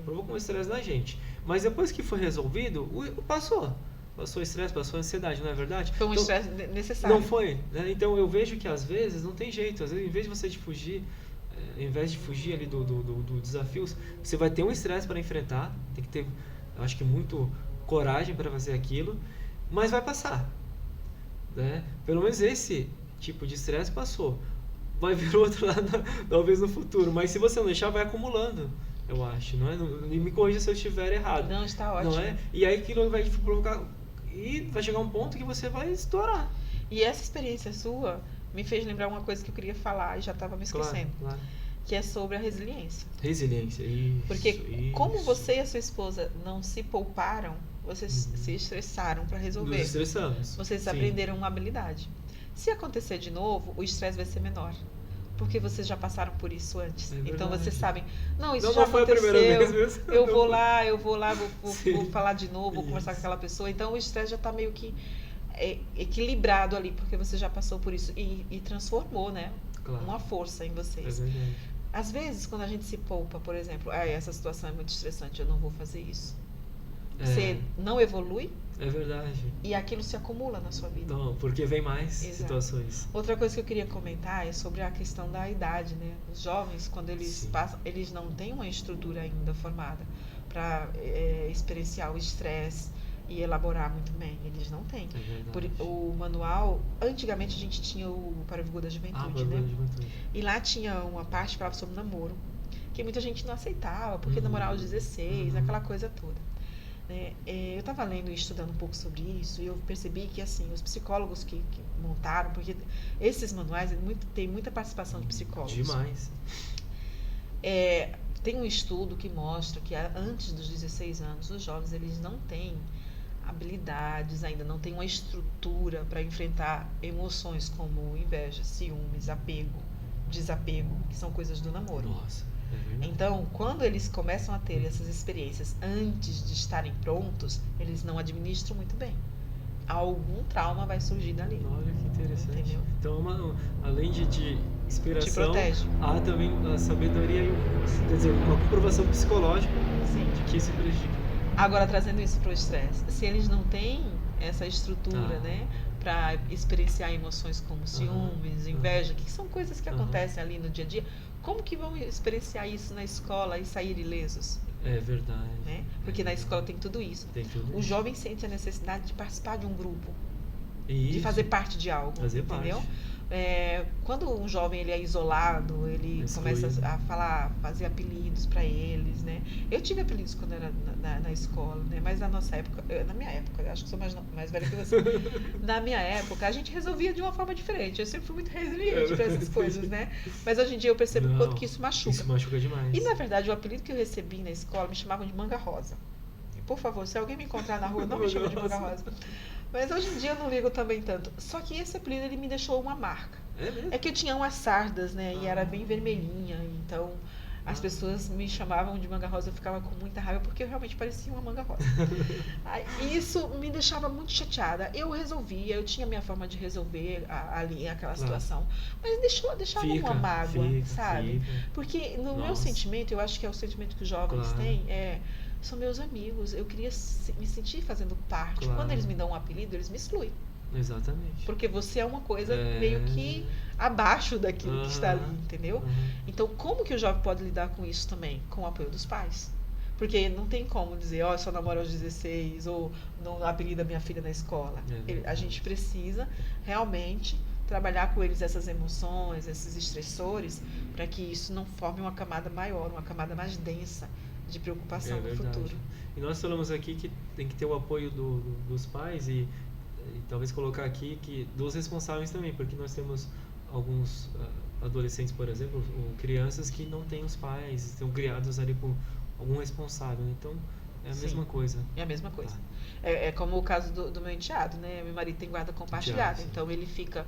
Speaker 1: Provocou um estresse na gente. Mas depois que foi resolvido, passou o estresse, passou a ansiedade, não é verdade?
Speaker 2: Foi um estresse necessário.
Speaker 1: Não foi, né? Então eu vejo que às vezes não tem jeito. Às vezes, em vez de você fugir ali do desafio, você vai ter um estresse para enfrentar. Tem que ter, acho que, muito coragem para fazer aquilo, mas vai passar, né? Pelo menos esse tipo de estresse passou. Vai vir outro lá, talvez no futuro, mas se você não deixar, vai acumulando, eu acho, não é? E me corrija se eu estiver errado.
Speaker 2: Não, está ótimo.
Speaker 1: Não é? E aí aquilo vai provocar, e vai chegar um ponto que você vai estourar.
Speaker 2: E essa experiência sua me fez lembrar uma coisa que eu queria falar e já estava me esquecendo.
Speaker 1: Claro.
Speaker 2: Que é sobre a resiliência.
Speaker 1: Resiliência, isso.
Speaker 2: Porque como você e a sua esposa não se pouparam, vocês se estressaram para resolver.
Speaker 1: Nos estressamos.
Speaker 2: Vocês aprenderam uma habilidade. Se acontecer de novo, o estresse vai ser menor. Porque vocês já passaram por isso antes. Então vocês sabem, não, isso já
Speaker 1: foi
Speaker 2: aconteceu.
Speaker 1: A primeira vez mesmo.
Speaker 2: Eu vou lá, vou falar de novo, vou conversar com aquela pessoa. Então o estresse já está meio que equilibrado ali, porque você já passou por isso e transformou, né? Claro. Uma força em vocês.
Speaker 1: É verdade.
Speaker 2: Às vezes, quando a gente se poupa, por exemplo, essa situação é muito estressante, eu não vou fazer isso. Você não evolui.
Speaker 1: É verdade.
Speaker 2: E aquilo se acumula na sua vida.
Speaker 1: Não, porque vem mais situações.
Speaker 2: Outra coisa que eu queria comentar é sobre a questão da idade, né? Os jovens, quando eles passam, eles não têm uma estrutura ainda formada para experienciar o estresse e elaborar muito bem. Eles não têm. O manual, antigamente a gente tinha o Para o Vigor da Juventude, né? E lá tinha uma parte que falava sobre namoro, que muita gente não aceitava, porque namorar aos 16, aquela coisa toda. Eu estava lendo e estudando um pouco sobre isso e eu percebi que assim os psicólogos que montaram, porque esses manuais tem muita participação de psicólogos.
Speaker 1: Demais.
Speaker 2: Tem um estudo que mostra que antes dos 16 anos os jovens eles não têm habilidades ainda, não têm uma estrutura para enfrentar emoções como inveja, ciúmes, apego, desapego, que são coisas do namoro.
Speaker 1: Nossa.
Speaker 2: Então, quando eles começam a ter essas experiências antes de estarem prontos, eles não administram muito bem. Algum trauma vai surgir dali.
Speaker 1: Olha que interessante.
Speaker 2: Entendeu?
Speaker 1: Então, além de inspiração,
Speaker 2: te protege.
Speaker 1: há também a sabedoria e, quer dizer, uma comprovação psicológica
Speaker 2: Sim.
Speaker 1: de que isso prejudica.
Speaker 2: Agora, trazendo isso para o estresse, se eles não têm essa estrutura, né, para experienciar emoções como ciúmes, inveja, que são coisas que acontecem ali no dia a dia, como que vão experienciar isso na escola e sair ilesos?
Speaker 1: É verdade.
Speaker 2: Né? Porque na escola tem tudo isso. O jovem sente a necessidade de participar de um grupo, de fazer parte de algo, entendeu? Quando um jovem ele é isolado, ele começa a falar, fazer apelidos para eles, né? Eu tive apelidos quando era na escola, né? Mas na nossa época, na minha época, eu acho que sou mais velha que você. Na minha época, a gente resolvia de uma forma diferente. Eu sempre fui muito resiliente para essas coisas, né? Mas hoje em dia eu percebo o quanto que isso machuca.
Speaker 1: Isso machuca demais.
Speaker 2: E na verdade, o apelido que eu recebi na escola me chamavam de Manga Rosa. E, por favor, se alguém me encontrar na rua, não me chame de Manga Rosa. Mas hoje em dia eu não ligo também tanto. Só que esse apelido ele me deixou uma marca.
Speaker 1: É mesmo?
Speaker 2: É que eu tinha umas sardas, né? E era bem vermelhinha. Então as pessoas me chamavam de Manga Rosa. Eu ficava com muita raiva porque eu realmente parecia uma Manga Rosa. Isso me deixava muito chateada. Eu resolvia, eu tinha minha forma de resolver ali aquela situação. Mas deixava uma mágoa, sabe? Porque no meu sentimento, eu acho que é o sentimento que os jovens têm, são meus amigos, eu queria me sentir fazendo parte. Quando eles me dão um apelido, eles me excluem.
Speaker 1: Exatamente.
Speaker 2: Porque você é uma coisa meio que abaixo daquilo que está ali, entendeu? Então, como que o jovem pode lidar com isso também? Com o apoio dos pais. Porque não tem como dizer, eu só namoro aos 16, ou não apelida minha filha na escola. A gente precisa realmente trabalhar com eles essas emoções, esses estressores, para que isso não forme uma camada maior, uma camada mais densa de preocupação no futuro.
Speaker 1: E nós falamos aqui que tem que ter o apoio dos pais e talvez colocar aqui que dos responsáveis também, porque nós temos alguns adolescentes, por exemplo, ou crianças que não têm os pais, estão criados ali por algum responsável. Então, é a mesma coisa.
Speaker 2: É a mesma coisa. É como o caso do meu enteado, né? Meu marido tem guarda compartilhada, então ele fica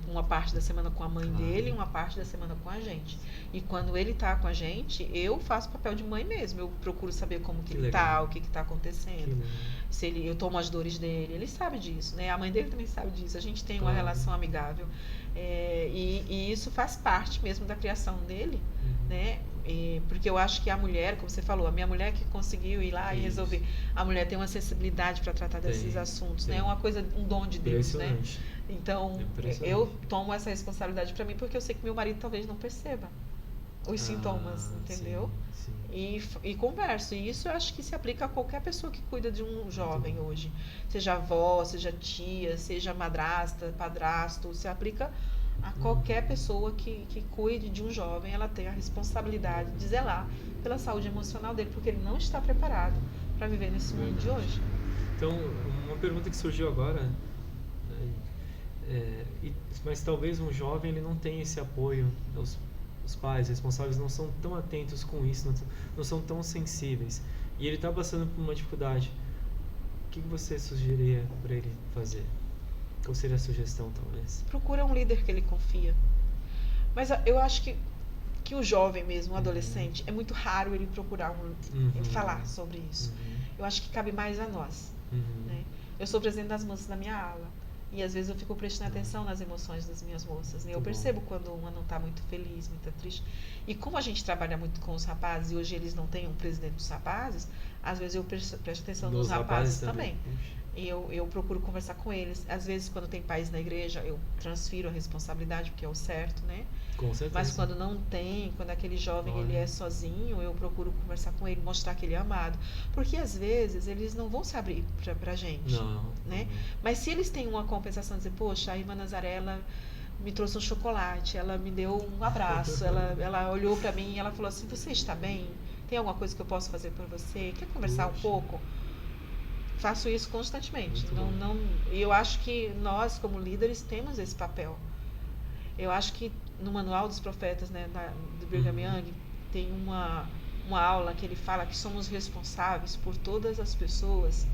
Speaker 2: uma parte da semana com a mãe dele e uma parte da semana com a gente. E quando ele tá com a gente, eu faço papel de mãe mesmo. Eu procuro saber como que ele tá, o que tá acontecendo. Se eu tomo as dores dele, ele sabe disso, né? A mãe dele também sabe disso. A gente tem uma relação amigável. E isso faz parte mesmo da criação dele, né? Porque eu acho que a mulher, como você falou, a minha mulher que conseguiu ir lá e resolver. A mulher tem uma sensibilidade para tratar desses assuntos, né? É uma coisa, um dom de Deus, né? Então, eu tomo essa responsabilidade para mim porque eu sei que meu marido talvez não perceba os sintomas, entendeu? E converso. E isso eu acho que se aplica a qualquer pessoa que cuida de um jovem hoje. Seja avó, seja tia, seja madrasta, padrasto, se aplica a qualquer pessoa que cuide de um jovem. Ela tem a responsabilidade de zelar pela saúde emocional dele, porque ele não está preparado para viver nesse mundo de hoje.
Speaker 1: Então, uma pergunta que surgiu agora, mas talvez um jovem ele não tenha esse apoio, os pais responsáveis não são tão atentos com isso, não são tão sensíveis, e ele está passando por uma dificuldade. O que você sugeriria para ele fazer? Qual seria a sugestão, talvez?
Speaker 2: Procura um líder que ele confia. Mas eu acho que o jovem mesmo, o adolescente, é muito raro ele procurar ele falar sobre isso. Eu acho que cabe mais a nós. Né? Eu sou presidente das moças da minha ala. E às vezes eu fico prestando atenção nas emoções das minhas moças. Né? Eu percebo quando uma não está muito feliz, muito triste. E como a gente trabalha muito com os rapazes, e hoje eles não têm um presidente dos rapazes, às vezes eu presto atenção nos rapazes também. E eu procuro conversar com eles. Às vezes, quando tem pais na igreja, eu transfiro a responsabilidade, porque é o certo, né?
Speaker 1: Com certeza.
Speaker 2: Mas quando não tem, quando aquele jovem ele é sozinho, eu procuro conversar com ele, mostrar que ele é amado. Porque às vezes eles não vão se abrir pra gente, né? Mas se eles têm uma compensação, dizer, poxa, a irmã Nazaré, ela me trouxe um chocolate, ela me deu um abraço, ela olhou pra mim e ela falou assim, você está bem? Tem alguma coisa que eu posso fazer por você? Quer conversar um pouco? Faço isso constantemente. E eu acho que nós, como líderes, temos esse papel. Eu acho que no Manual dos Profetas, né, do Brigham Young, tem uma aula que ele fala que somos responsáveis por todas as pessoas.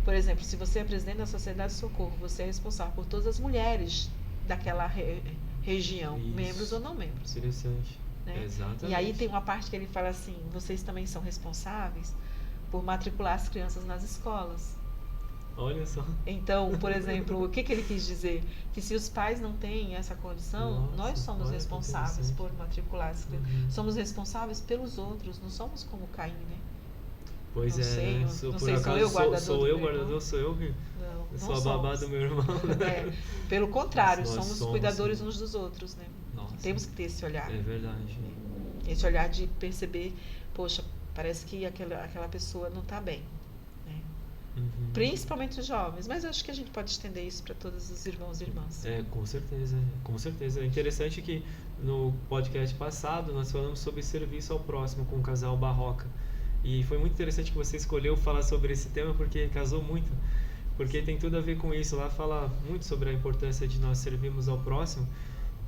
Speaker 2: Por exemplo, se você é presidente da Sociedade de Socorro, você é responsável por todas as mulheres daquela região, membros ou não membros.
Speaker 1: Interessante.
Speaker 2: Né?
Speaker 1: Exatamente.
Speaker 2: E aí tem uma parte que ele fala assim, vocês também são responsáveis por matricular as crianças nas escolas.
Speaker 1: Olha só.
Speaker 2: Então, por exemplo, o que ele quis dizer? Que se os pais não têm essa condição,
Speaker 1: Nossa,
Speaker 2: nós somos
Speaker 1: olha que
Speaker 2: responsáveis
Speaker 1: interessante.
Speaker 2: por matricular as crianças.
Speaker 1: Uhum.
Speaker 2: Somos responsáveis pelos outros, não somos como Caim, né?
Speaker 1: Pois
Speaker 2: Não
Speaker 1: é,
Speaker 2: sei,
Speaker 1: né?
Speaker 2: não
Speaker 1: Por
Speaker 2: sei, sou
Speaker 1: acaso
Speaker 2: eu guardador
Speaker 1: sou
Speaker 2: do
Speaker 1: eu
Speaker 2: meu irmão?
Speaker 1: guardador, sou eu que
Speaker 2: Não,
Speaker 1: eu
Speaker 2: não
Speaker 1: sou a babá
Speaker 2: somos.
Speaker 1: do meu irmão, né?
Speaker 2: Pelo contrário,
Speaker 1: Nós
Speaker 2: somos
Speaker 1: somos,
Speaker 2: cuidadores
Speaker 1: sim.
Speaker 2: uns dos outros, né?
Speaker 1: Nossa,
Speaker 2: Temos que ter esse olhar.
Speaker 1: é verdade.
Speaker 2: Esse olhar de perceber, poxa, parece que aquela pessoa não está bem, né?
Speaker 1: Uhum.
Speaker 2: Principalmente os jovens, mas eu acho que a gente pode estender isso para todos os irmãos e irmãs.
Speaker 1: Com certeza, com certeza. É interessante que no podcast passado nós falamos sobre serviço ao próximo com o casal Barroca. E foi muito interessante que você escolheu falar sobre esse tema porque casou muito. Porque tem tudo a ver com isso. Lá fala muito sobre a importância de nós servirmos ao próximo.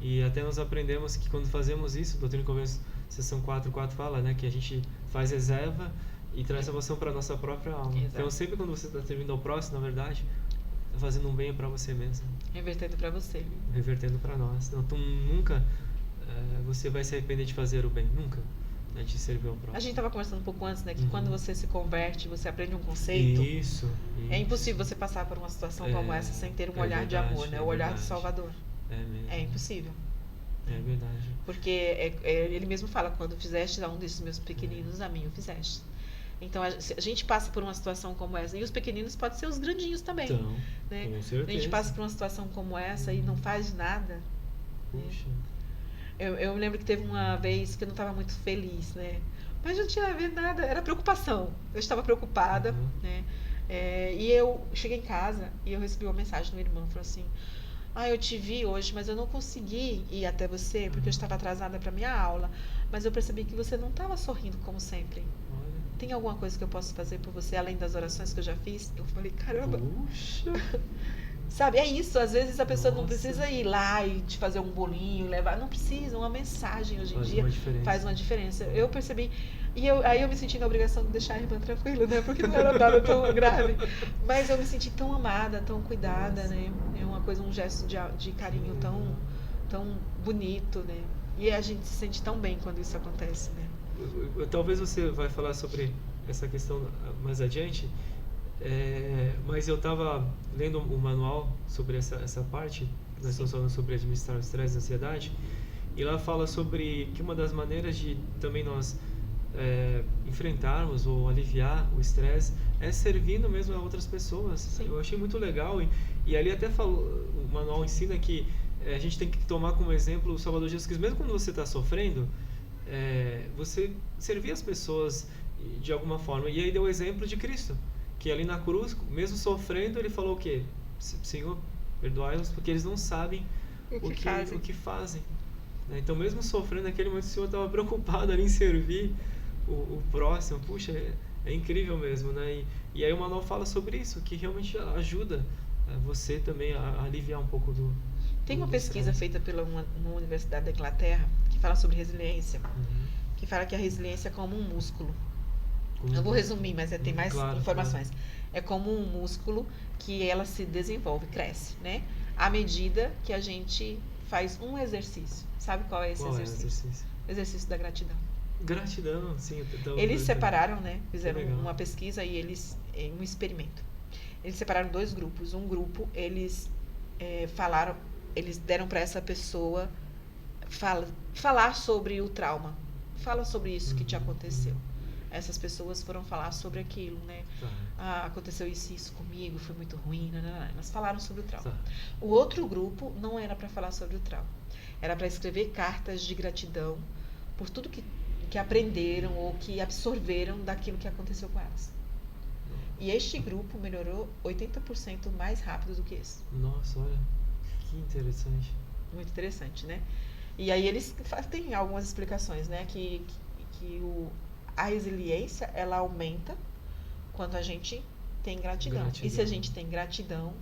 Speaker 1: E até nós aprendemos que quando fazemos isso, Doutrina e Convenções, seção 4.4 fala, né, que a gente faz reserva e traz salvação para a nossa própria alma.
Speaker 2: Exato.
Speaker 1: Então, sempre quando você está servindo ao próximo, na verdade, está fazendo um bem para você mesmo.
Speaker 2: Revertendo para você.
Speaker 1: Revertendo para nós. Então, tu nunca você vai se arrepender de fazer o bem. Nunca. Né, de servir ao próximo.
Speaker 2: A gente estava conversando um pouco antes, né? Que quando você se converte, você aprende um conceito.
Speaker 1: Isso.
Speaker 2: É impossível você passar por uma situação como essa sem ter um olhar de amor, né? O olhar do Salvador.
Speaker 1: É mesmo.
Speaker 2: É impossível.
Speaker 1: É verdade.
Speaker 2: Porque ele mesmo fala, quando fizeste a um desses meus pequeninos, a mim o fizeste. Então, a gente passa por uma situação como essa. E os pequeninos podem ser os grandinhos também.
Speaker 1: Então,
Speaker 2: né?
Speaker 1: com certeza.
Speaker 2: A gente passa por uma situação como essa e não faz nada.
Speaker 1: Puxa.
Speaker 2: Eu lembro que teve uma vez que eu não estava muito feliz, né? Mas não tinha a ver nada, era preocupação. Eu estava preocupada, né? E eu cheguei em casa e eu recebi uma mensagem do meu irmão, falou assim: eu te vi hoje, mas eu não consegui ir até você porque eu estava atrasada para minha aula. Mas eu percebi que você não estava sorrindo como sempre.
Speaker 1: Olha.
Speaker 2: Tem alguma coisa que eu posso fazer por você além das orações que eu já fiz? Eu falei, caramba.
Speaker 1: Puxa.
Speaker 2: Sabe, é isso. Às vezes a pessoa não
Speaker 1: Nossa.
Speaker 2: precisa ir lá e te fazer um bolinho, levar. Não precisa. Uma mensagem hoje em dia faz uma diferença. Eu percebi. E aí eu me senti na obrigação de deixar a irmã tranquila, né? Porque não era nada tão grave. Mas eu me senti tão amada, tão cuidada, né? É uma coisa, um gesto de carinho tão bonito, né? E a gente se sente tão bem quando isso acontece, né?
Speaker 1: Talvez você vai falar sobre essa questão mais adiante. Mas eu estava lendo um manual sobre essa parte, nós estamos falando sobre administrar o estresse e a ansiedade, e lá fala sobre que uma das maneiras de também nós enfrentarmos ou aliviar o estresse é servindo mesmo a outras pessoas. Sim. Eu achei muito legal e ali até falou, o manual ensina que a gente tem que tomar como exemplo o Salvador Jesus Cristo. Mesmo quando você está sofrendo, você servir as pessoas de alguma forma. E aí deu o exemplo de Cristo, que ali na cruz, mesmo sofrendo, ele falou o quê? Senhor, perdoai-os porque eles não sabem o que fazem. Então, mesmo sofrendo naquele momento, o Senhor estava preocupado ali em servir o próximo. Puxa, é incrível mesmo, né? E aí o manual fala sobre isso, que realmente ajuda você também a aliviar um pouco do...
Speaker 2: Tem uma pesquisa feita pela uma universidade da Inglaterra que fala sobre resiliência, que fala que a resiliência é como um músculo. Eu vou resumir, mas tem mais informações. Claro. É como um músculo que ela se desenvolve, cresce, né? À medida que a gente faz um exercício. Sabe qual é esse exercício? O exercício da gratidão.
Speaker 1: Gratidão, sim.
Speaker 2: Eles separaram, né? Fizeram uma pesquisa e um experimento. Eles separaram 2 grupos. Um grupo, eles deram para essa pessoa falar sobre o trauma. Fala sobre isso que te aconteceu. Essas pessoas foram falar sobre aquilo, né? Aconteceu isso comigo, foi muito ruim, Elas falaram sobre o trauma. O outro grupo não era para falar sobre o trauma. Era para escrever cartas de gratidão por tudo que aprenderam ou que absorveram daquilo que aconteceu com elas. E este grupo melhorou 80% mais rápido do que esse.
Speaker 1: Nossa, olha, que interessante.
Speaker 2: Muito interessante, né? E aí eles têm algumas explicações, né? Que a resiliência, ela aumenta quando a gente tem gratidão. E se a gente tem gratidão,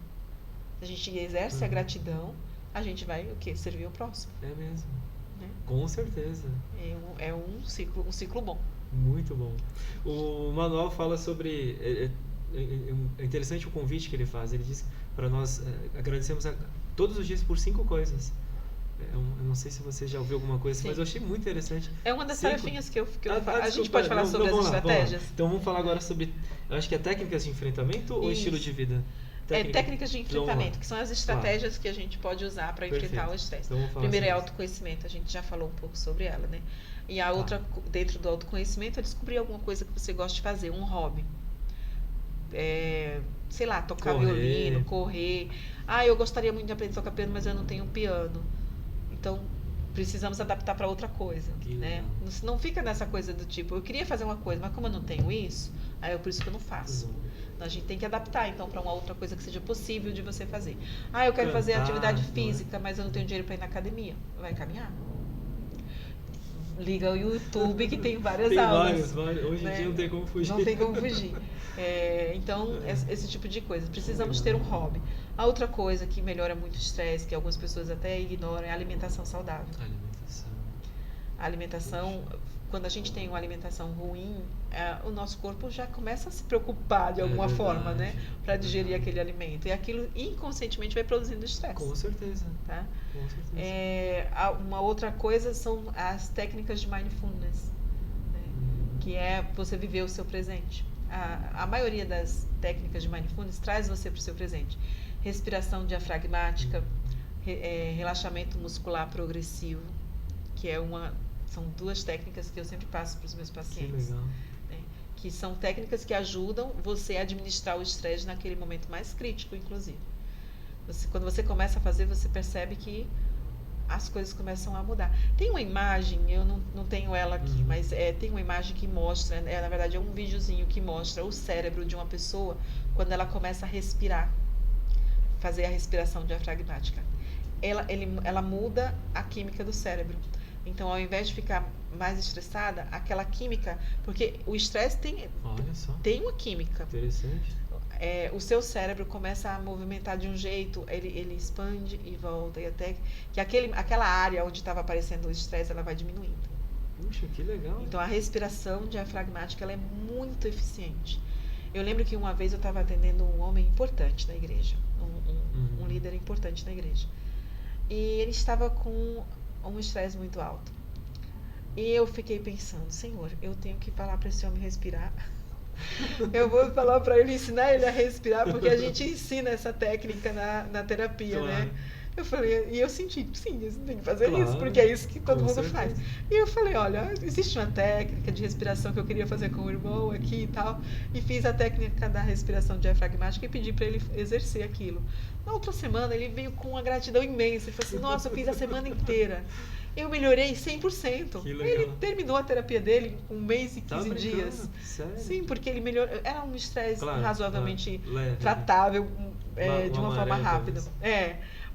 Speaker 2: se a gente exerce a gratidão, a gente vai o quê? Servir o próximo.
Speaker 1: É mesmo.
Speaker 2: Né?
Speaker 1: Com certeza.
Speaker 2: É um ciclo bom.
Speaker 1: Muito bom. O manual fala sobre... É interessante o convite que ele faz. Ele diz para nós agradecermos todos os dias por 5 coisas. Eu não sei se você já ouviu alguma coisa, mas eu achei muito interessante.
Speaker 2: É uma das tarefinhas que eu falo. A gente
Speaker 1: Desculpa,
Speaker 2: pode falar sobre as estratégias?
Speaker 1: Vamos lá. Então vamos falar agora sobre, eu acho que é técnicas de enfrentamento ou estilo de vida?
Speaker 2: Técnicas de enfrentamento, que são as estratégias que a gente pode usar para enfrentar o estresse.
Speaker 1: Então,
Speaker 2: primeiro é autoconhecimento, a gente já falou um pouco sobre ela, né? E a outra, dentro do autoconhecimento, é descobrir alguma coisa que você gosta de fazer, um hobby. Sei lá, tocar violino, correr. Eu gostaria muito de aprender a tocar piano, mas eu não tenho piano. Então, precisamos adaptar para outra coisa, né? Não fica nessa coisa do tipo, eu queria fazer uma coisa, mas como eu não tenho isso, aí é por isso que eu não faço. A gente tem que adaptar, então, para uma outra coisa que seja possível de você fazer. Eu quero fazer atividade física, mas eu não tenho dinheiro para ir na academia. Vai caminhar. Liga o YouTube, que tem várias aulas.
Speaker 1: Vários. Hoje em dia não tem como fugir.
Speaker 2: Não tem como fugir. Então, esse tipo de coisa. Precisamos ter um hobby. A outra coisa que melhora muito o estresse, que algumas pessoas até ignoram, é a alimentação saudável. A alimentação, quando a gente tem uma alimentação ruim, o nosso corpo já começa a se preocupar de alguma forma, né? Para digerir aquele alimento. E aquilo inconscientemente vai produzindo estresse.
Speaker 1: Com certeza.
Speaker 2: Tá? Com certeza. Uma outra coisa são as técnicas de mindfulness, né? Que é você viver o seu presente. A maioria das técnicas de mindfulness traz você para o seu presente. Respiração diafragmática, relaxamento muscular progressivo, que são duas técnicas que eu sempre passo para os meus pacientes.
Speaker 1: Que legal.
Speaker 2: Que são técnicas que ajudam você a administrar o estresse naquele momento mais crítico, inclusive. Quando você começa a fazer, você percebe que as coisas começam a mudar. Tem uma imagem, eu não tenho ela aqui, mas tem uma imagem que mostra, na verdade é um videozinho que mostra o cérebro de uma pessoa quando ela começa a respirar, fazer a respiração diafragmática. Ela muda a química do cérebro. Então, ao invés de ficar mais estressada, aquela química, porque o estresse tem uma química.
Speaker 1: Interessante.
Speaker 2: O seu cérebro começa a movimentar de um jeito, ele expande e volta, e até que aquela área onde estava aparecendo o estresse, ela vai diminuindo.
Speaker 1: Puxa, que legal.
Speaker 2: Então, a respiração diafragmática, ela é muito eficiente. Eu lembro que uma vez eu estava atendendo um homem importante na igreja, um líder importante na igreja. E ele estava com um estresse muito alto. E eu fiquei pensando, Senhor, eu tenho que falar para esse homem respirar. Eu vou falar para ele, ensinar ele a respirar, porque a gente ensina essa técnica na terapia, né? Eu falei, e eu senti, sim, você tem que fazer isso, porque é isso que todo mundo faz. E eu falei, olha, existe uma técnica de respiração que eu queria fazer com o irmão aqui e tal, e fiz a técnica da respiração diafragmática e pedi para ele exercer aquilo. Na outra semana, ele veio com uma gratidão imensa, ele falou assim, nossa, eu fiz a semana inteira. Eu melhorei 100%. Ele terminou a terapia dele com 1 mês e 15 dias.
Speaker 1: Sério?
Speaker 2: Sim, porque ele melhorou. Era um estresse razoavelmente tratável, de uma forma rápida.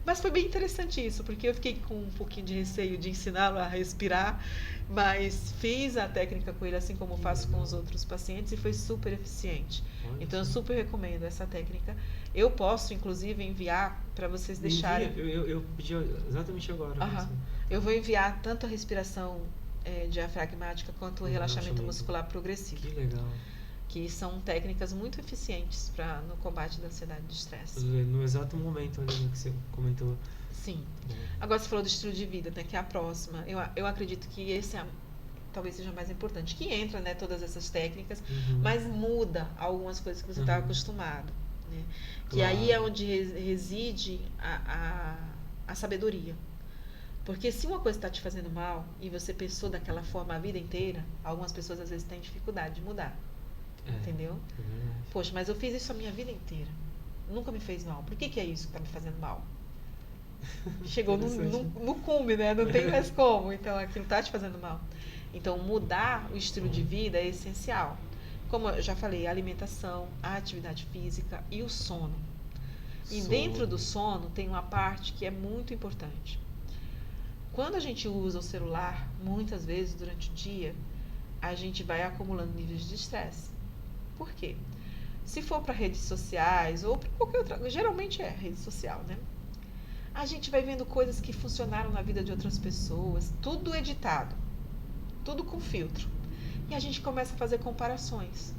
Speaker 2: Mas foi bem interessante isso, porque eu fiquei com um pouquinho de receio de ensiná-lo a respirar, mas fiz a técnica com ele, assim como faço com os outros pacientes, e foi super eficiente. Então, eu super recomendo essa técnica. Eu posso, inclusive, enviar para vocês deixarem...
Speaker 1: Eu pedi exatamente agora.
Speaker 2: Eu vou enviar tanto a respiração diafragmática quanto o relaxamento muscular progressivo.
Speaker 1: Que legal.
Speaker 2: Que são técnicas muito eficientes no combate da ansiedade e do estresse.
Speaker 1: No exato momento ali que você comentou.
Speaker 2: Sim. Agora você falou do estilo de vida, né, que é a próxima. Eu acredito que esse talvez seja mais importante. Que entra, né, todas essas técnicas, mas muda algumas coisas que você estava acostumado. Né? Que aí é onde reside a sabedoria. Porque se uma coisa está te fazendo mal e você pensou daquela forma a vida inteira, algumas pessoas às vezes têm dificuldade de mudar. Entendeu? Poxa, mas eu fiz isso a minha vida inteira. Nunca me fez mal. Por que é isso que está me fazendo mal? Chegou no cume, né? Não tem mais como. Então, aquilo está te fazendo mal. Então, mudar o estilo de vida é essencial. Como eu já falei, a alimentação, a atividade física e o sono. E dentro do sono tem uma parte que é muito importante. Quando a gente usa o celular, muitas vezes durante o dia, a gente vai acumulando níveis de estresse. Por quê? Se for para redes sociais ou para qualquer outra, geralmente é rede social, né? A gente vai vendo coisas que funcionaram na vida de outras pessoas, tudo editado, tudo com filtro. E a gente começa a fazer comparações.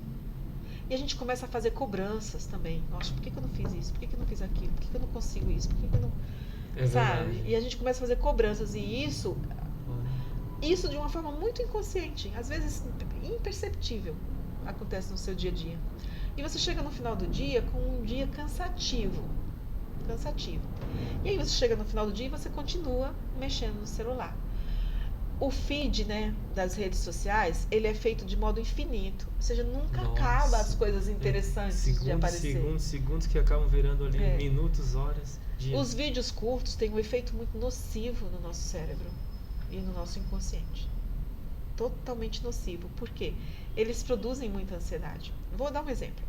Speaker 2: E a gente começa a fazer cobranças também. Nossa, por que eu não fiz isso? Por que eu não fiz aquilo? Por que eu não consigo isso? Por que eu não... sabe?
Speaker 1: verdade.
Speaker 2: E a gente começa a fazer cobranças, e isso de uma forma muito inconsciente, às vezes imperceptível, acontece no seu dia a dia. E você chega no final do dia com um dia cansativo. E aí você chega no final do dia e você continua mexendo no celular. O feed, né, das redes sociais, ele é feito de modo infinito. Ou seja, nunca acaba as coisas interessantes de aparecer.
Speaker 1: Segundos que acabam virando ali minutos, horas, dias.
Speaker 2: Os vídeos curtos têm um efeito muito nocivo no nosso cérebro e no nosso inconsciente. Totalmente nocivo. Por quê? Eles produzem muita ansiedade. Vou dar um exemplo.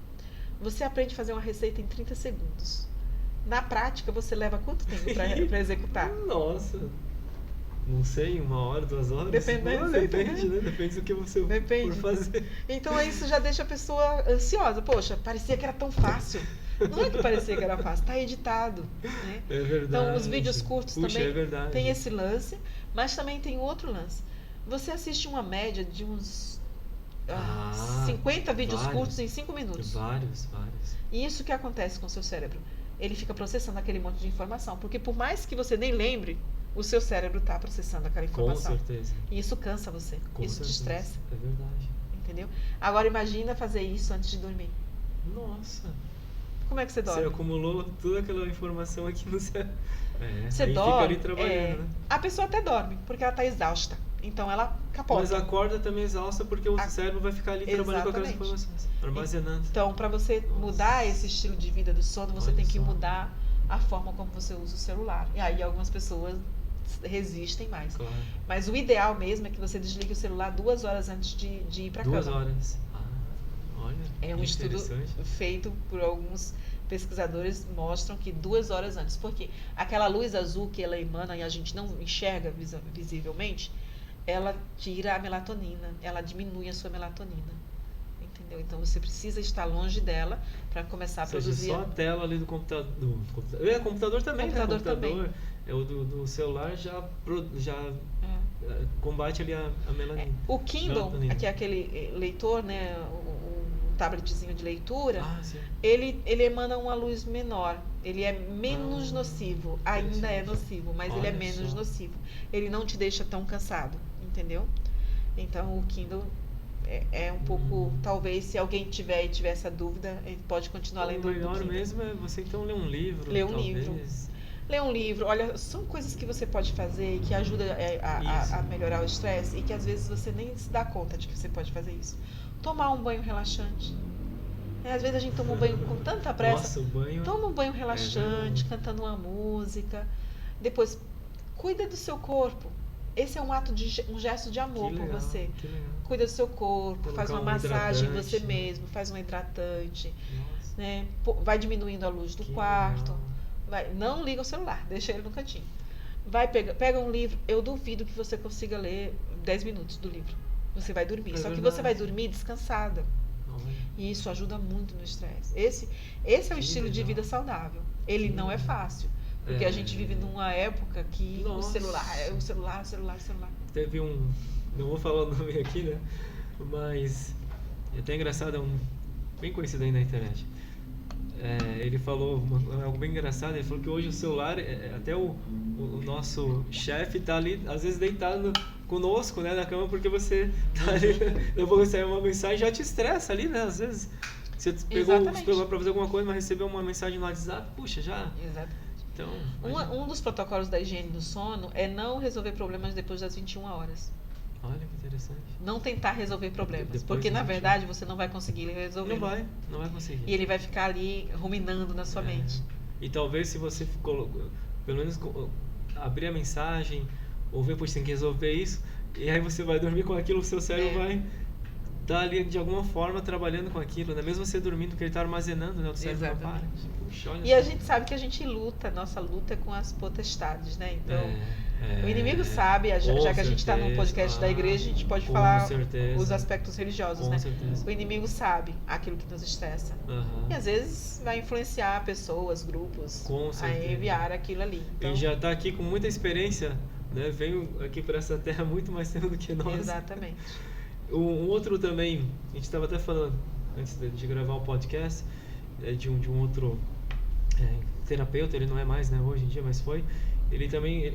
Speaker 2: Você aprende a fazer uma receita em 30 segundos. Na prática, você leva quanto tempo para executar?
Speaker 1: Nossa, não sei, 1 hora, 2 horas?
Speaker 2: Depende,
Speaker 1: né? Depende do que você for fazer.
Speaker 2: Então isso já deixa a pessoa ansiosa. Poxa, parecia que era tão fácil. Não é que parecia que era fácil, está editado. Né?
Speaker 1: É verdade.
Speaker 2: Então os vídeos curtos também tem esse
Speaker 1: lance,
Speaker 2: mas também tem outro lance. Você assiste uma média de uns 50 vídeos curtos em 5 minutos.
Speaker 1: Vários.
Speaker 2: E isso que acontece com o seu cérebro. Ele fica processando aquele monte de informação. Porque por mais que você nem lembre, o seu cérebro está processando aquela informação.
Speaker 1: Com certeza.
Speaker 2: E isso cansa você. Isso te estressa.
Speaker 1: É verdade.
Speaker 2: Entendeu? Agora imagina fazer isso antes de dormir.
Speaker 1: Nossa.
Speaker 2: Como é que você dorme?
Speaker 1: Você acumulou toda aquela informação aqui no cérebro.
Speaker 2: Você
Speaker 1: aí
Speaker 2: dorme.
Speaker 1: Fica ali trabalhando, né?
Speaker 2: A pessoa até dorme, porque ela está exausta. Então ela capota.
Speaker 1: Mas acorda também exausta porque o cérebro vai ficar ali trabalhando com aquelas informações, armazenando.
Speaker 2: Então, para você mudar esse estilo de vida do sono, você tem que mudar a forma como você usa o celular. E aí algumas pessoas resistem mais.
Speaker 1: Claro.
Speaker 2: Mas o ideal mesmo é que você desligue o celular 2 horas antes de ir para cama.
Speaker 1: 2 horas. Olha.
Speaker 2: É um estudo feito por alguns pesquisadores, mostram que 2 horas antes. Porque aquela luz azul que ela emana e a gente não enxerga visivelmente, ela tira a melatonina, ela diminui a sua melatonina. Entendeu? Então você precisa estar longe dela para começar a produzir.
Speaker 1: Só a tela ali do computador. Computador também, computador também. O do celular já combate ali a melanina.
Speaker 2: O Kindle, que é aquele leitor, né, um tabletzinho de leitura, ele emana uma luz menor. Ele é menos nocivo. Ainda é nocivo, mas ele é menos nocivo. Ele não te deixa tão cansado, entendeu? Então o Kindle é um pouco, talvez, se alguém tiver essa dúvida, ele pode continuar lendo.
Speaker 1: O melhor mesmo é você então ler um livro.
Speaker 2: Ler um livro. Olha, são coisas que você pode fazer e que ajudam a melhorar o estresse e que às vezes você nem se dá conta de que você pode fazer isso. Tomar um banho relaxante. Às vezes a gente toma um banho com tanta pressa.
Speaker 1: Nossa, o banho...
Speaker 2: Toma um banho relaxante, cantando uma música. Depois, cuida do seu corpo. Esse é um gesto de amor por você. Cuida do seu corpo, colocar faz uma massagem em você mesmo, faz um hidratante. Né? Vai diminuindo a luz do quarto. Não liga o celular, deixa ele no cantinho. Pega um livro. Eu duvido que você consiga ler 10 minutos do livro. Você vai dormir. Só que você vai dormir descansada. E isso ajuda muito no estresse. Esse é o estilo de vida saudável. Ele não é fácil. Porque a gente vive numa época que o celular.
Speaker 1: Teve não vou falar o nome aqui, né? Mas é até engraçado, bem conhecido aí na internet. Ele falou algo bem engraçado. Ele falou que hoje o celular, até o nosso chefe tá ali, às vezes deitado conosco, né, na cama, porque você tá ali, eu vou receber uma mensagem, já te estressa ali, né? Às vezes você pegou o celular para fazer alguma coisa, mas recebeu uma mensagem no WhatsApp, puxa, já.
Speaker 2: Exatamente.
Speaker 1: Então,
Speaker 2: um dos protocolos da higiene do sono é não resolver problemas depois das 21 horas.
Speaker 1: Olha que interessante.
Speaker 2: Não tentar resolver problemas, porque na verdade você não vai conseguir resolver.
Speaker 1: Não vai conseguir.
Speaker 2: E ele vai ficar ali ruminando na sua mente.
Speaker 1: E talvez se você pelo menos abrir a mensagem, ou ver, pois tem que resolver isso, e aí você vai dormir com aquilo, o seu cérebro vai estar ali de alguma forma trabalhando com aquilo, né? Mesmo você dormindo, porque ele está armazenando, né? O cérebro não para. Puxa, olha
Speaker 2: a gente sabe que a gente nossa luta é com as potestades, né? Então, o inimigo sabe, já que a gente está num podcast da igreja, a gente pode falar os aspectos religiosos, né?
Speaker 1: Certeza.
Speaker 2: O inimigo sabe aquilo que nos estressa. E às vezes vai influenciar pessoas, grupos, a enviar aquilo ali.
Speaker 1: Então, ele já está aqui com muita experiência, né? Veio aqui para essa terra muito mais tempo do que nós.
Speaker 2: Exatamente.
Speaker 1: Um outro também, a gente estava até falando antes de gravar o podcast, de um outro terapeuta, ele não é mais, né, hoje em dia, mas foi, ele também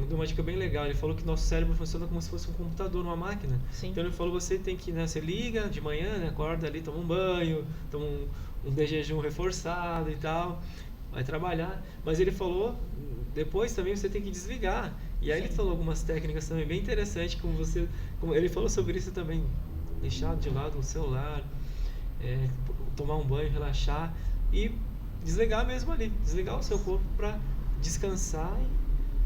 Speaker 1: deu uma dica bem legal. Ele falou que nosso cérebro funciona como se fosse um computador, uma máquina.
Speaker 2: Sim.
Speaker 1: Então ele falou, você tem que, né, você liga de manhã, né, acorda ali, toma um banho, toma um de jejum reforçado e tal, vai trabalhar. Mas ele falou, depois também você tem que desligar. E aí ele falou algumas técnicas também bem interessantes, como ele falou sobre isso também, deixar de lado o celular, tomar um banho, relaxar e desligar mesmo ali, desligar o seu corpo para descansar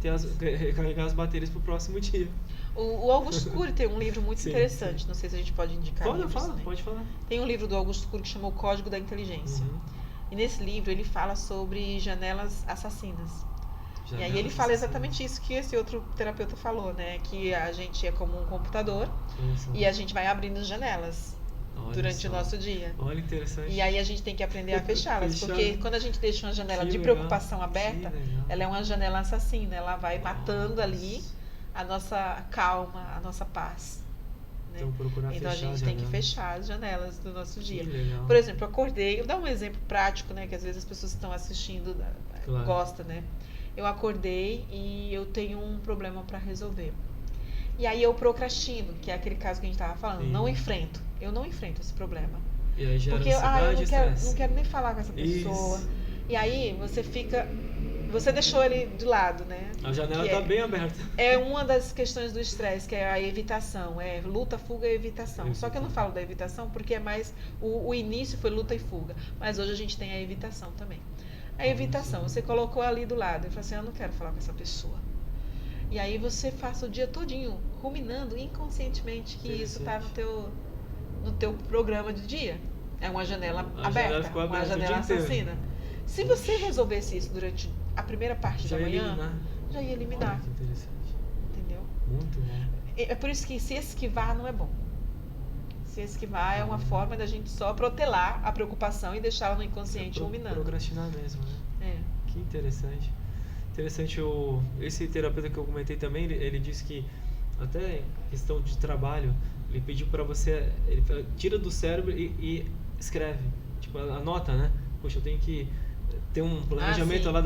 Speaker 1: e recarregar as baterias para o próximo dia.
Speaker 2: O Augusto Cury tem um livro muito
Speaker 1: Sim,
Speaker 2: interessante,
Speaker 1: sim.
Speaker 2: não sei se a gente pode indicar.
Speaker 1: Pode falar.
Speaker 2: Tem um livro do Augusto Cury que chama O Código da Inteligência. E nesse livro ele fala sobre janelas assassinas. E aí ele fala exatamente isso que esse outro terapeuta falou, né? Que a gente é como um computador e a gente vai abrindo janelas durante o nosso dia.
Speaker 1: Olha, interessante.
Speaker 2: E aí a gente tem que aprender a fechá-las, porque quando a gente deixa uma janela de preocupação aberta, ela é uma janela assassina, ela vai matando ali a nossa calma, a nossa paz. Né? Então a gente tem que fechar as janelas do nosso dia. Por exemplo, eu acordei, eu vou dar um exemplo prático, né? Que às vezes as pessoas que estão assistindo gostam, né? Eu acordei e eu tenho um problema para resolver. E aí eu procrastino, que é aquele caso que a gente estava falando. Eu não enfrento esse problema.
Speaker 1: E aí gera
Speaker 2: porque eu não quero nem falar com essa pessoa.
Speaker 1: Isso.
Speaker 2: E aí você deixou ele de lado, né?
Speaker 1: A janela está bem aberta.
Speaker 2: É uma das questões do estresse, que é a evitação. É luta, fuga e evitação. Só que eu não falo da evitação porque é mais... O início foi luta e fuga. Mas hoje a gente tem a evitação também. A evitação, você colocou ali do lado. Eu falei assim, eu não quero falar com essa pessoa. E aí você passa o dia todinho ruminando inconscientemente que isso está no teu programa de dia. É uma janela aberta, uma janela assassina. Se você resolvesse isso durante a primeira parte da manhã, já ia eliminar.
Speaker 1: Olha, que interessante.
Speaker 2: Entendeu?
Speaker 1: Muito bom.
Speaker 2: É por isso que se esquivar não é bom. Se esquivar é uma forma da gente só protelar a preocupação e deixá-la no inconsciente ruminando.
Speaker 1: Procrastinar mesmo, né? Que interessante. Interessante, esse terapeuta que eu comentei também, ele disse que até questão de trabalho, ele pediu para você, ele tira do cérebro e escreve, tipo, anota, né? Poxa, eu tenho que ter um planejamento lá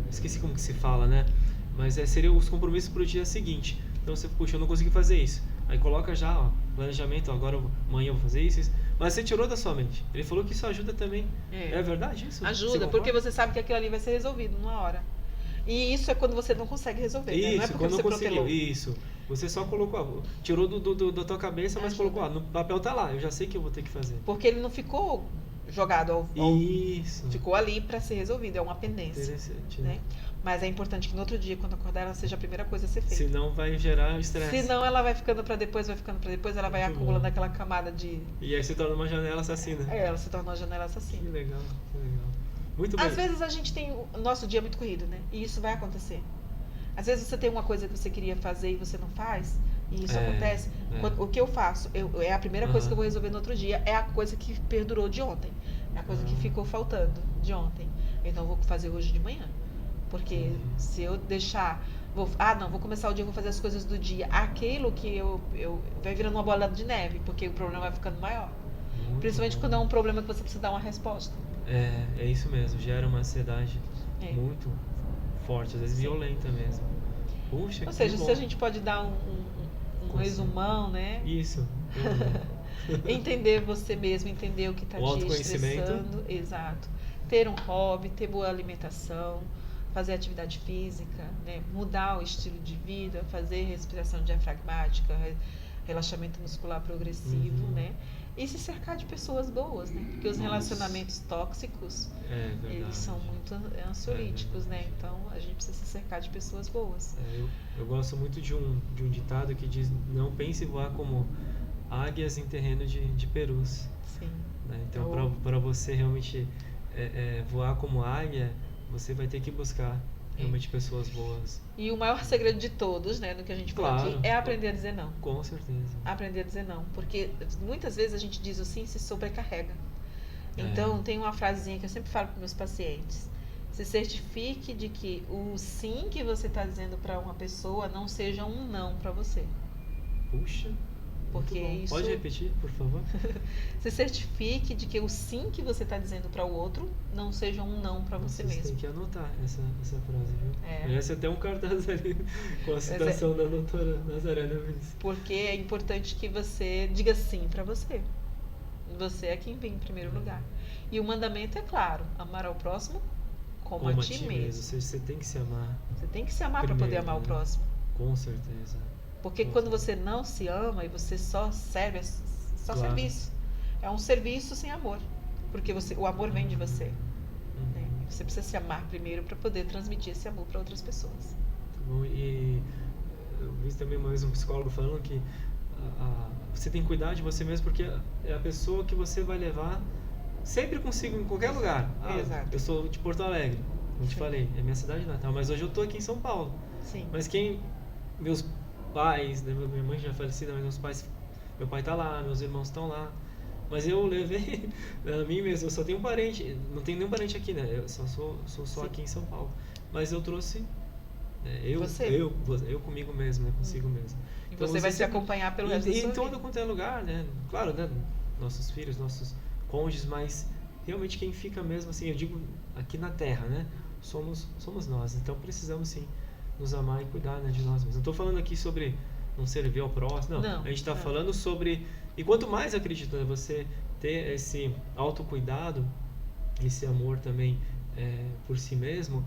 Speaker 1: esqueci como que se fala, né? Mas seria os compromissos para o dia seguinte. Então você, puxa, eu não consegui fazer isso. Aí coloca já, ó, planejamento, agora amanhã eu vou fazer isso. Mas você tirou da sua mente. Ele falou que isso ajuda também. É verdade isso?
Speaker 2: Ajuda, porque você sabe que aquilo ali vai ser resolvido numa hora. E isso é quando você não consegue resolver,
Speaker 1: isso,
Speaker 2: né? Não é porque você protelou.
Speaker 1: Isso. Você só colocou, tirou da tua cabeça, mas colocou, no papel tá lá, eu já sei que eu vou ter que fazer.
Speaker 2: Porque ele não ficou jogado
Speaker 1: Isso.
Speaker 2: Ficou ali para ser resolvido, é uma pendência.
Speaker 1: Interessante,
Speaker 2: né? Mas é importante que no outro dia, quando acordar, ela seja a primeira coisa a ser feita.
Speaker 1: Senão vai gerar estresse.
Speaker 2: Senão ela vai ficando para depois, ela vai acumulando aquela camada de...
Speaker 1: E aí se torna uma janela assassina.
Speaker 2: Ela se torna uma janela assassina.
Speaker 1: Que legal. Muito bem.
Speaker 2: Às vezes a gente tem o nosso dia muito corrido, né? E isso vai acontecer. Às vezes você tem uma coisa que você queria fazer e você não faz, e isso acontece. O que eu faço? É a primeira coisa que eu vou resolver no outro dia, é a coisa que perdurou de ontem. É a coisa que ficou faltando de ontem. Então eu vou fazer hoje de manhã. Porque se eu deixar... vou começar o dia, vou fazer as coisas do dia. Aquilo que vai virando uma bola de neve, porque o problema vai ficando maior. Principalmente quando é um problema que você precisa dar uma resposta.
Speaker 1: É isso mesmo, gera uma ansiedade muito forte, às vezes violenta mesmo. Puxa,
Speaker 2: ou seja, se a gente pode dar um resumão, né?
Speaker 1: Isso.
Speaker 2: Entender você mesmo, entender o que está te estressando. Exato. Ter um hobby, ter boa alimentação, fazer atividade física, né? Mudar o estilo de vida, fazer respiração diafragmática, relaxamento muscular progressivo, né? E se cercar de pessoas boas, né? Porque os relacionamentos tóxicos, eles são muito ansiolíticos, né? Então, a gente precisa se cercar de pessoas boas.
Speaker 1: Eu gosto muito de um ditado que diz, não pense voar como águias em terreno de perus.
Speaker 2: Sim.
Speaker 1: Né? Então, para você realmente voar como águia, você vai ter que buscar realmente pessoas boas.
Speaker 2: E o maior segredo de todos, né, no que a gente falou aqui, é aprender a dizer não.
Speaker 1: Com certeza.
Speaker 2: Aprender a dizer não, porque muitas vezes a gente diz o sim e se sobrecarrega. Então, tem uma frasezinha que eu sempre falo para meus pacientes. Se certifique de que o sim que você está dizendo para uma pessoa não seja um não para você.
Speaker 1: Puxa.
Speaker 2: Porque isso...
Speaker 1: Pode repetir, por favor?
Speaker 2: Se certifique de que o sim que você está dizendo para o outro não seja um não para você mesmo.
Speaker 1: Você tem que anotar essa frase, viu?
Speaker 2: É.
Speaker 1: Merece até um cartaz ali com a citação da doutora Nazaré Neves.
Speaker 2: Porque é importante que você diga sim para você. Você é quem vem em primeiro lugar. E o mandamento é claro: amar ao próximo como a ti mesmo.
Speaker 1: Ou seja, você tem que se amar.
Speaker 2: Você tem que se amar para poder amar o próximo.
Speaker 1: Com certeza.
Speaker 2: Porque quando você não se ama e você só serve, é só serviço. É um serviço sem amor. Porque o amor vem de você. Né? Você precisa se amar primeiro para poder transmitir esse amor para outras pessoas.
Speaker 1: Muito bom. E eu vi também uma vez um psicólogo falando que você tem que cuidar de você mesmo, porque é a pessoa que você vai levar sempre consigo em qualquer lugar.
Speaker 2: Exato.
Speaker 1: Eu sou de Porto Alegre, como te falei, é minha cidade natal, mas hoje eu estou aqui em São Paulo.
Speaker 2: Sim.
Speaker 1: Mas meus pais, né, minha mãe já é falecida, mas meu pai está lá, meus irmãos estão lá. Mas eu levei a mim mesmo, eu só tenho um parente, não tenho nenhum parente aqui, né? Eu sou só aqui em São Paulo. Mas eu trouxe eu comigo mesmo, né? Consigo mesmo.
Speaker 2: E então, você vai se acompanhar pelo resto da sua vida.
Speaker 1: Em todo quanto é lugar, né? Claro, né? Nossos filhos, nossos cônjuges, mas realmente quem fica mesmo, assim, eu digo aqui na Terra, né? Somos nós. Então precisamos sim nos amar e cuidar, né, de nós mesmos. Não estou falando aqui sobre não servir ao próximo, não. A gente está falando sobre... E quanto mais, acredito, né, você ter esse autocuidado, esse amor também por si mesmo,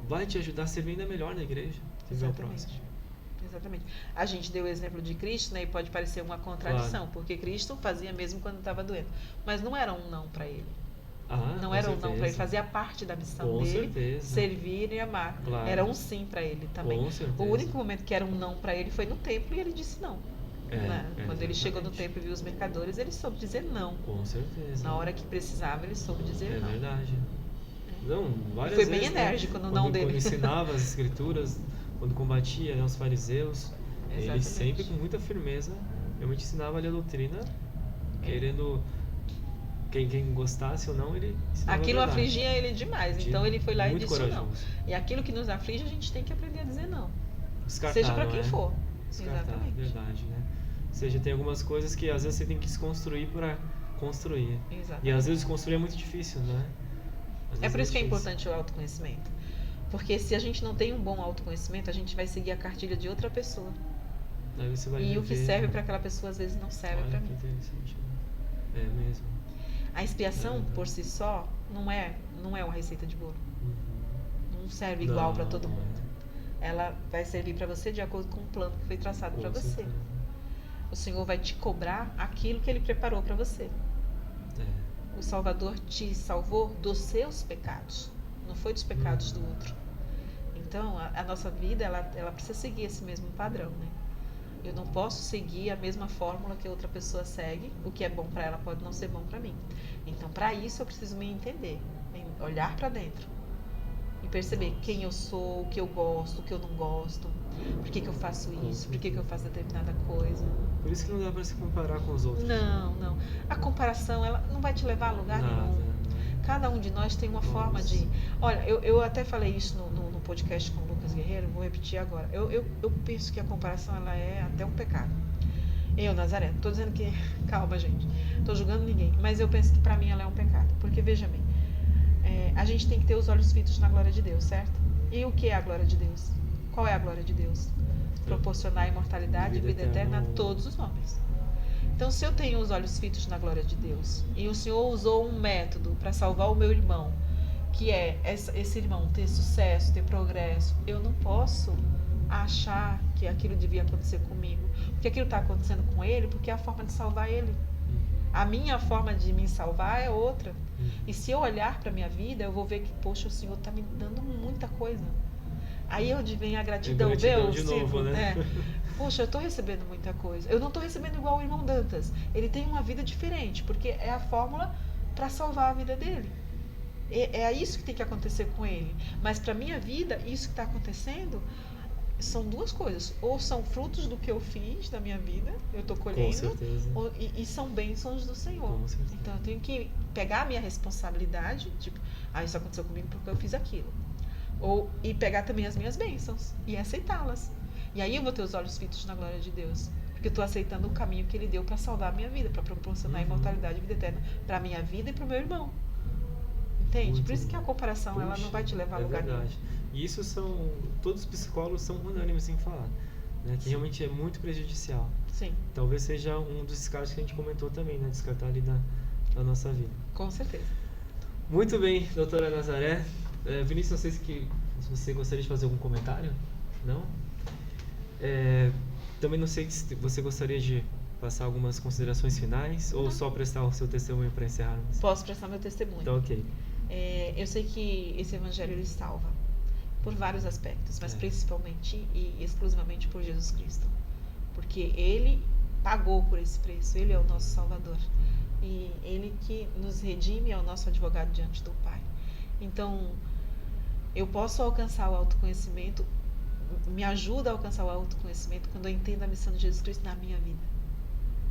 Speaker 1: vai te ajudar a servir ainda melhor na igreja. Servir ao próximo.
Speaker 2: Exatamente. A gente deu o exemplo de Cristo, né, e pode parecer uma contradição, porque Cristo fazia mesmo quando estava doendo. Mas não era um não para ele. Não era um não para ele, fazia parte da missão dele, servir e amar. Claro. Era um sim para ele também. O único momento que era um não para ele foi no templo e ele disse não. Quando ele chegou no templo e viu os mercadores, ele soube dizer não.
Speaker 1: Com certeza.
Speaker 2: Na hora que precisava, ele soube dizer não.
Speaker 1: É verdade. Não, várias
Speaker 2: foi
Speaker 1: vezes,
Speaker 2: bem enérgico no não dele.
Speaker 1: Quando ensinava as escrituras, quando combatia, né, os fariseus, ele sempre com muita firmeza realmente ensinava ali a doutrina, querendo... Quem gostasse ou não, ele ensinava.
Speaker 2: Aquilo afligia ele demais, então ele foi lá e disse
Speaker 1: corajoso.
Speaker 2: Não. E aquilo que nos aflige, a gente tem que aprender a dizer não.
Speaker 1: Descartar,
Speaker 2: seja para quem for.
Speaker 1: Descartar,
Speaker 2: exatamente.
Speaker 1: Verdade, né? Ou seja, tem algumas coisas que às vezes você tem que desconstruir para construir.
Speaker 2: Exatamente.
Speaker 1: E às vezes construir é muito difícil, né?
Speaker 2: É por isso que é importante o autoconhecimento. Porque se a gente não tem um bom autoconhecimento, a gente vai seguir a cartilha de outra pessoa.
Speaker 1: Aí você vai
Speaker 2: o que serve para aquela pessoa, às vezes, não serve para mim.
Speaker 1: Interessante, né? É mesmo.
Speaker 2: A expiação, por si só, não é uma receita de bolo. Não serve igual para todo mundo. Ela vai servir para você de acordo com o plano que foi traçado para você.
Speaker 1: Certeza.
Speaker 2: O Senhor vai te cobrar aquilo que Ele preparou para você. O Salvador te salvou dos seus pecados, não foi dos pecados do outro. Então, a nossa vida, ela precisa seguir esse mesmo padrão, né? Eu não posso seguir a mesma fórmula que outra pessoa segue. O que é bom para ela pode não ser bom para mim. Então, para isso, eu preciso me entender, olhar para dentro e perceber quem eu sou, o que eu gosto, o que eu não gosto, por que eu faço isso, por que eu faço determinada coisa.
Speaker 1: Por isso que não dá para se comparar com os outros.
Speaker 2: Não. A comparação, ela não vai te levar a lugar nenhum. Cada um de nós tem uma forma de... Olha, eu até falei isso no podcast com o Lucas Guerreiro, vou repetir agora. Eu penso que a comparação, ela é até um pecado. Nazaré, não estou dizendo que... Calma, gente. Não estou julgando ninguém. Mas eu penso que para mim ela é um pecado. Porque, veja bem, a gente tem que ter os olhos fitos na glória de Deus, certo? E o que é a glória de Deus? Qual é a glória de Deus? Proporcionar imortalidade e vida eterna a todos os homens. Então, se eu tenho os olhos fitos na glória de Deus e o Senhor usou um método para salvar o meu irmão, que é esse irmão ter sucesso, ter progresso, eu não posso achar que aquilo devia acontecer comigo, porque aquilo está acontecendo com ele, porque é a forma de salvar ele. A minha forma de me salvar é outra. E se eu olhar para a minha vida, eu vou ver que, poxa, o Senhor está me dando muita coisa. Aí onde vem a gratidão,
Speaker 1: de novo, né?
Speaker 2: Poxa, eu estou recebendo muita coisa. Eu não estou recebendo igual o irmão Dantas. Ele tem uma vida diferente, porque é a fórmula para salvar a vida dele. É isso que tem que acontecer com ele. Mas para a minha vida, isso que está acontecendo são duas coisas. Ou são frutos do que eu fiz na minha vida, eu estou colhendo,
Speaker 1: com certeza.
Speaker 2: E são bênçãos do Senhor.
Speaker 1: Com certeza.
Speaker 2: Então eu tenho que pegar a minha responsabilidade, tipo, isso aconteceu comigo porque eu fiz aquilo. E pegar também as minhas bênçãos e aceitá-las. E aí eu vou ter os olhos fitos na glória de Deus. porque eu estou aceitando o caminho que ele deu para salvar a minha vida, para proporcionar imortalidade e vida eterna para a minha vida e para o meu irmão. Entende?
Speaker 1: Muito
Speaker 2: Por isso que a comparação,
Speaker 1: Puxa,
Speaker 2: ela não vai te levar a lugar
Speaker 1: verdade.
Speaker 2: nenhum.
Speaker 1: E isso todos os psicólogos são unânimes em falar, né? Que realmente é muito prejudicial.
Speaker 2: Sim.
Speaker 1: Talvez seja um dos descartes que a gente comentou também, né? Descartar ali na nossa vida.
Speaker 2: Com certeza.
Speaker 1: Muito bem, doutora Nazaré. Vinícius, não sei se você gostaria de fazer algum comentário? Não? Também não sei se você gostaria de passar algumas considerações finais ou só prestar o seu testemunho para encerrarmos?
Speaker 2: Posso prestar meu testemunho.
Speaker 1: Então, ok.
Speaker 2: Eu sei que esse evangelho ele salva por vários aspectos, mas principalmente e exclusivamente por Jesus Cristo. Porque ele pagou por esse preço, ele é o nosso Salvador. E ele que nos redime é o nosso advogado diante do Pai. Então, eu posso alcançar o autoconhecimento, me ajuda a alcançar o autoconhecimento quando eu entendo a missão de Jesus Cristo na minha vida.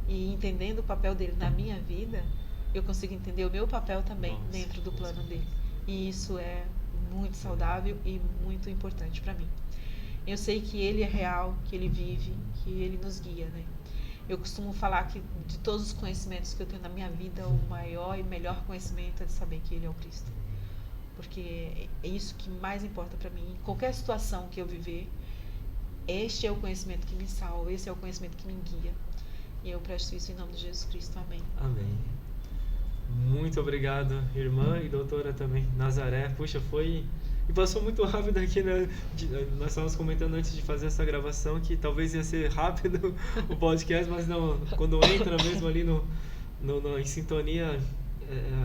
Speaker 2: E entendendo o papel dele na minha vida, eu consigo entender o meu papel também dentro do plano dele. E isso é muito saudável e muito importante para mim. Eu sei que ele é real, que ele vive, que ele nos guia, né? Eu costumo falar que de todos os conhecimentos que eu tenho na minha vida, o maior e melhor conhecimento é de saber que ele é o Cristo. Porque é isso que mais importa para mim. Em qualquer situação que eu viver, este é o conhecimento que me salva, esse é o conhecimento que me guia. E eu presto isso em nome de Jesus Cristo. Amém.
Speaker 1: Amém. Muito obrigado, irmã e doutora também, Nazaré. Puxa, e passou muito rápido aqui, né? Nós estávamos comentando antes de fazer essa gravação que talvez ia ser rápido o podcast, mas não, quando entra mesmo ali em sintonia,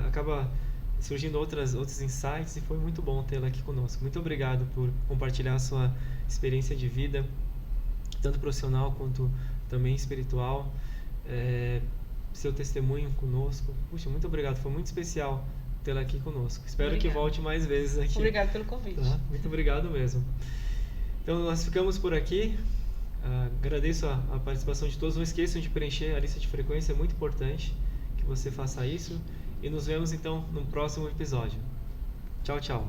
Speaker 1: acaba surgindo outros insights e foi muito bom tê-la aqui conosco. Muito obrigado por compartilhar a sua experiência de vida, tanto profissional quanto também espiritual, seu testemunho conosco. Puxa, muito obrigado, foi muito especial tê-la aqui conosco. Espero que volte mais vezes aqui.
Speaker 2: Obrigado pelo convite.
Speaker 1: Tá? Muito obrigado mesmo. Então, nós ficamos por aqui. Agradeço a participação de todos. Não esqueçam de preencher a lista de frequência, é muito importante que você faça isso. E nos vemos, então, no próximo episódio. Tchau, tchau.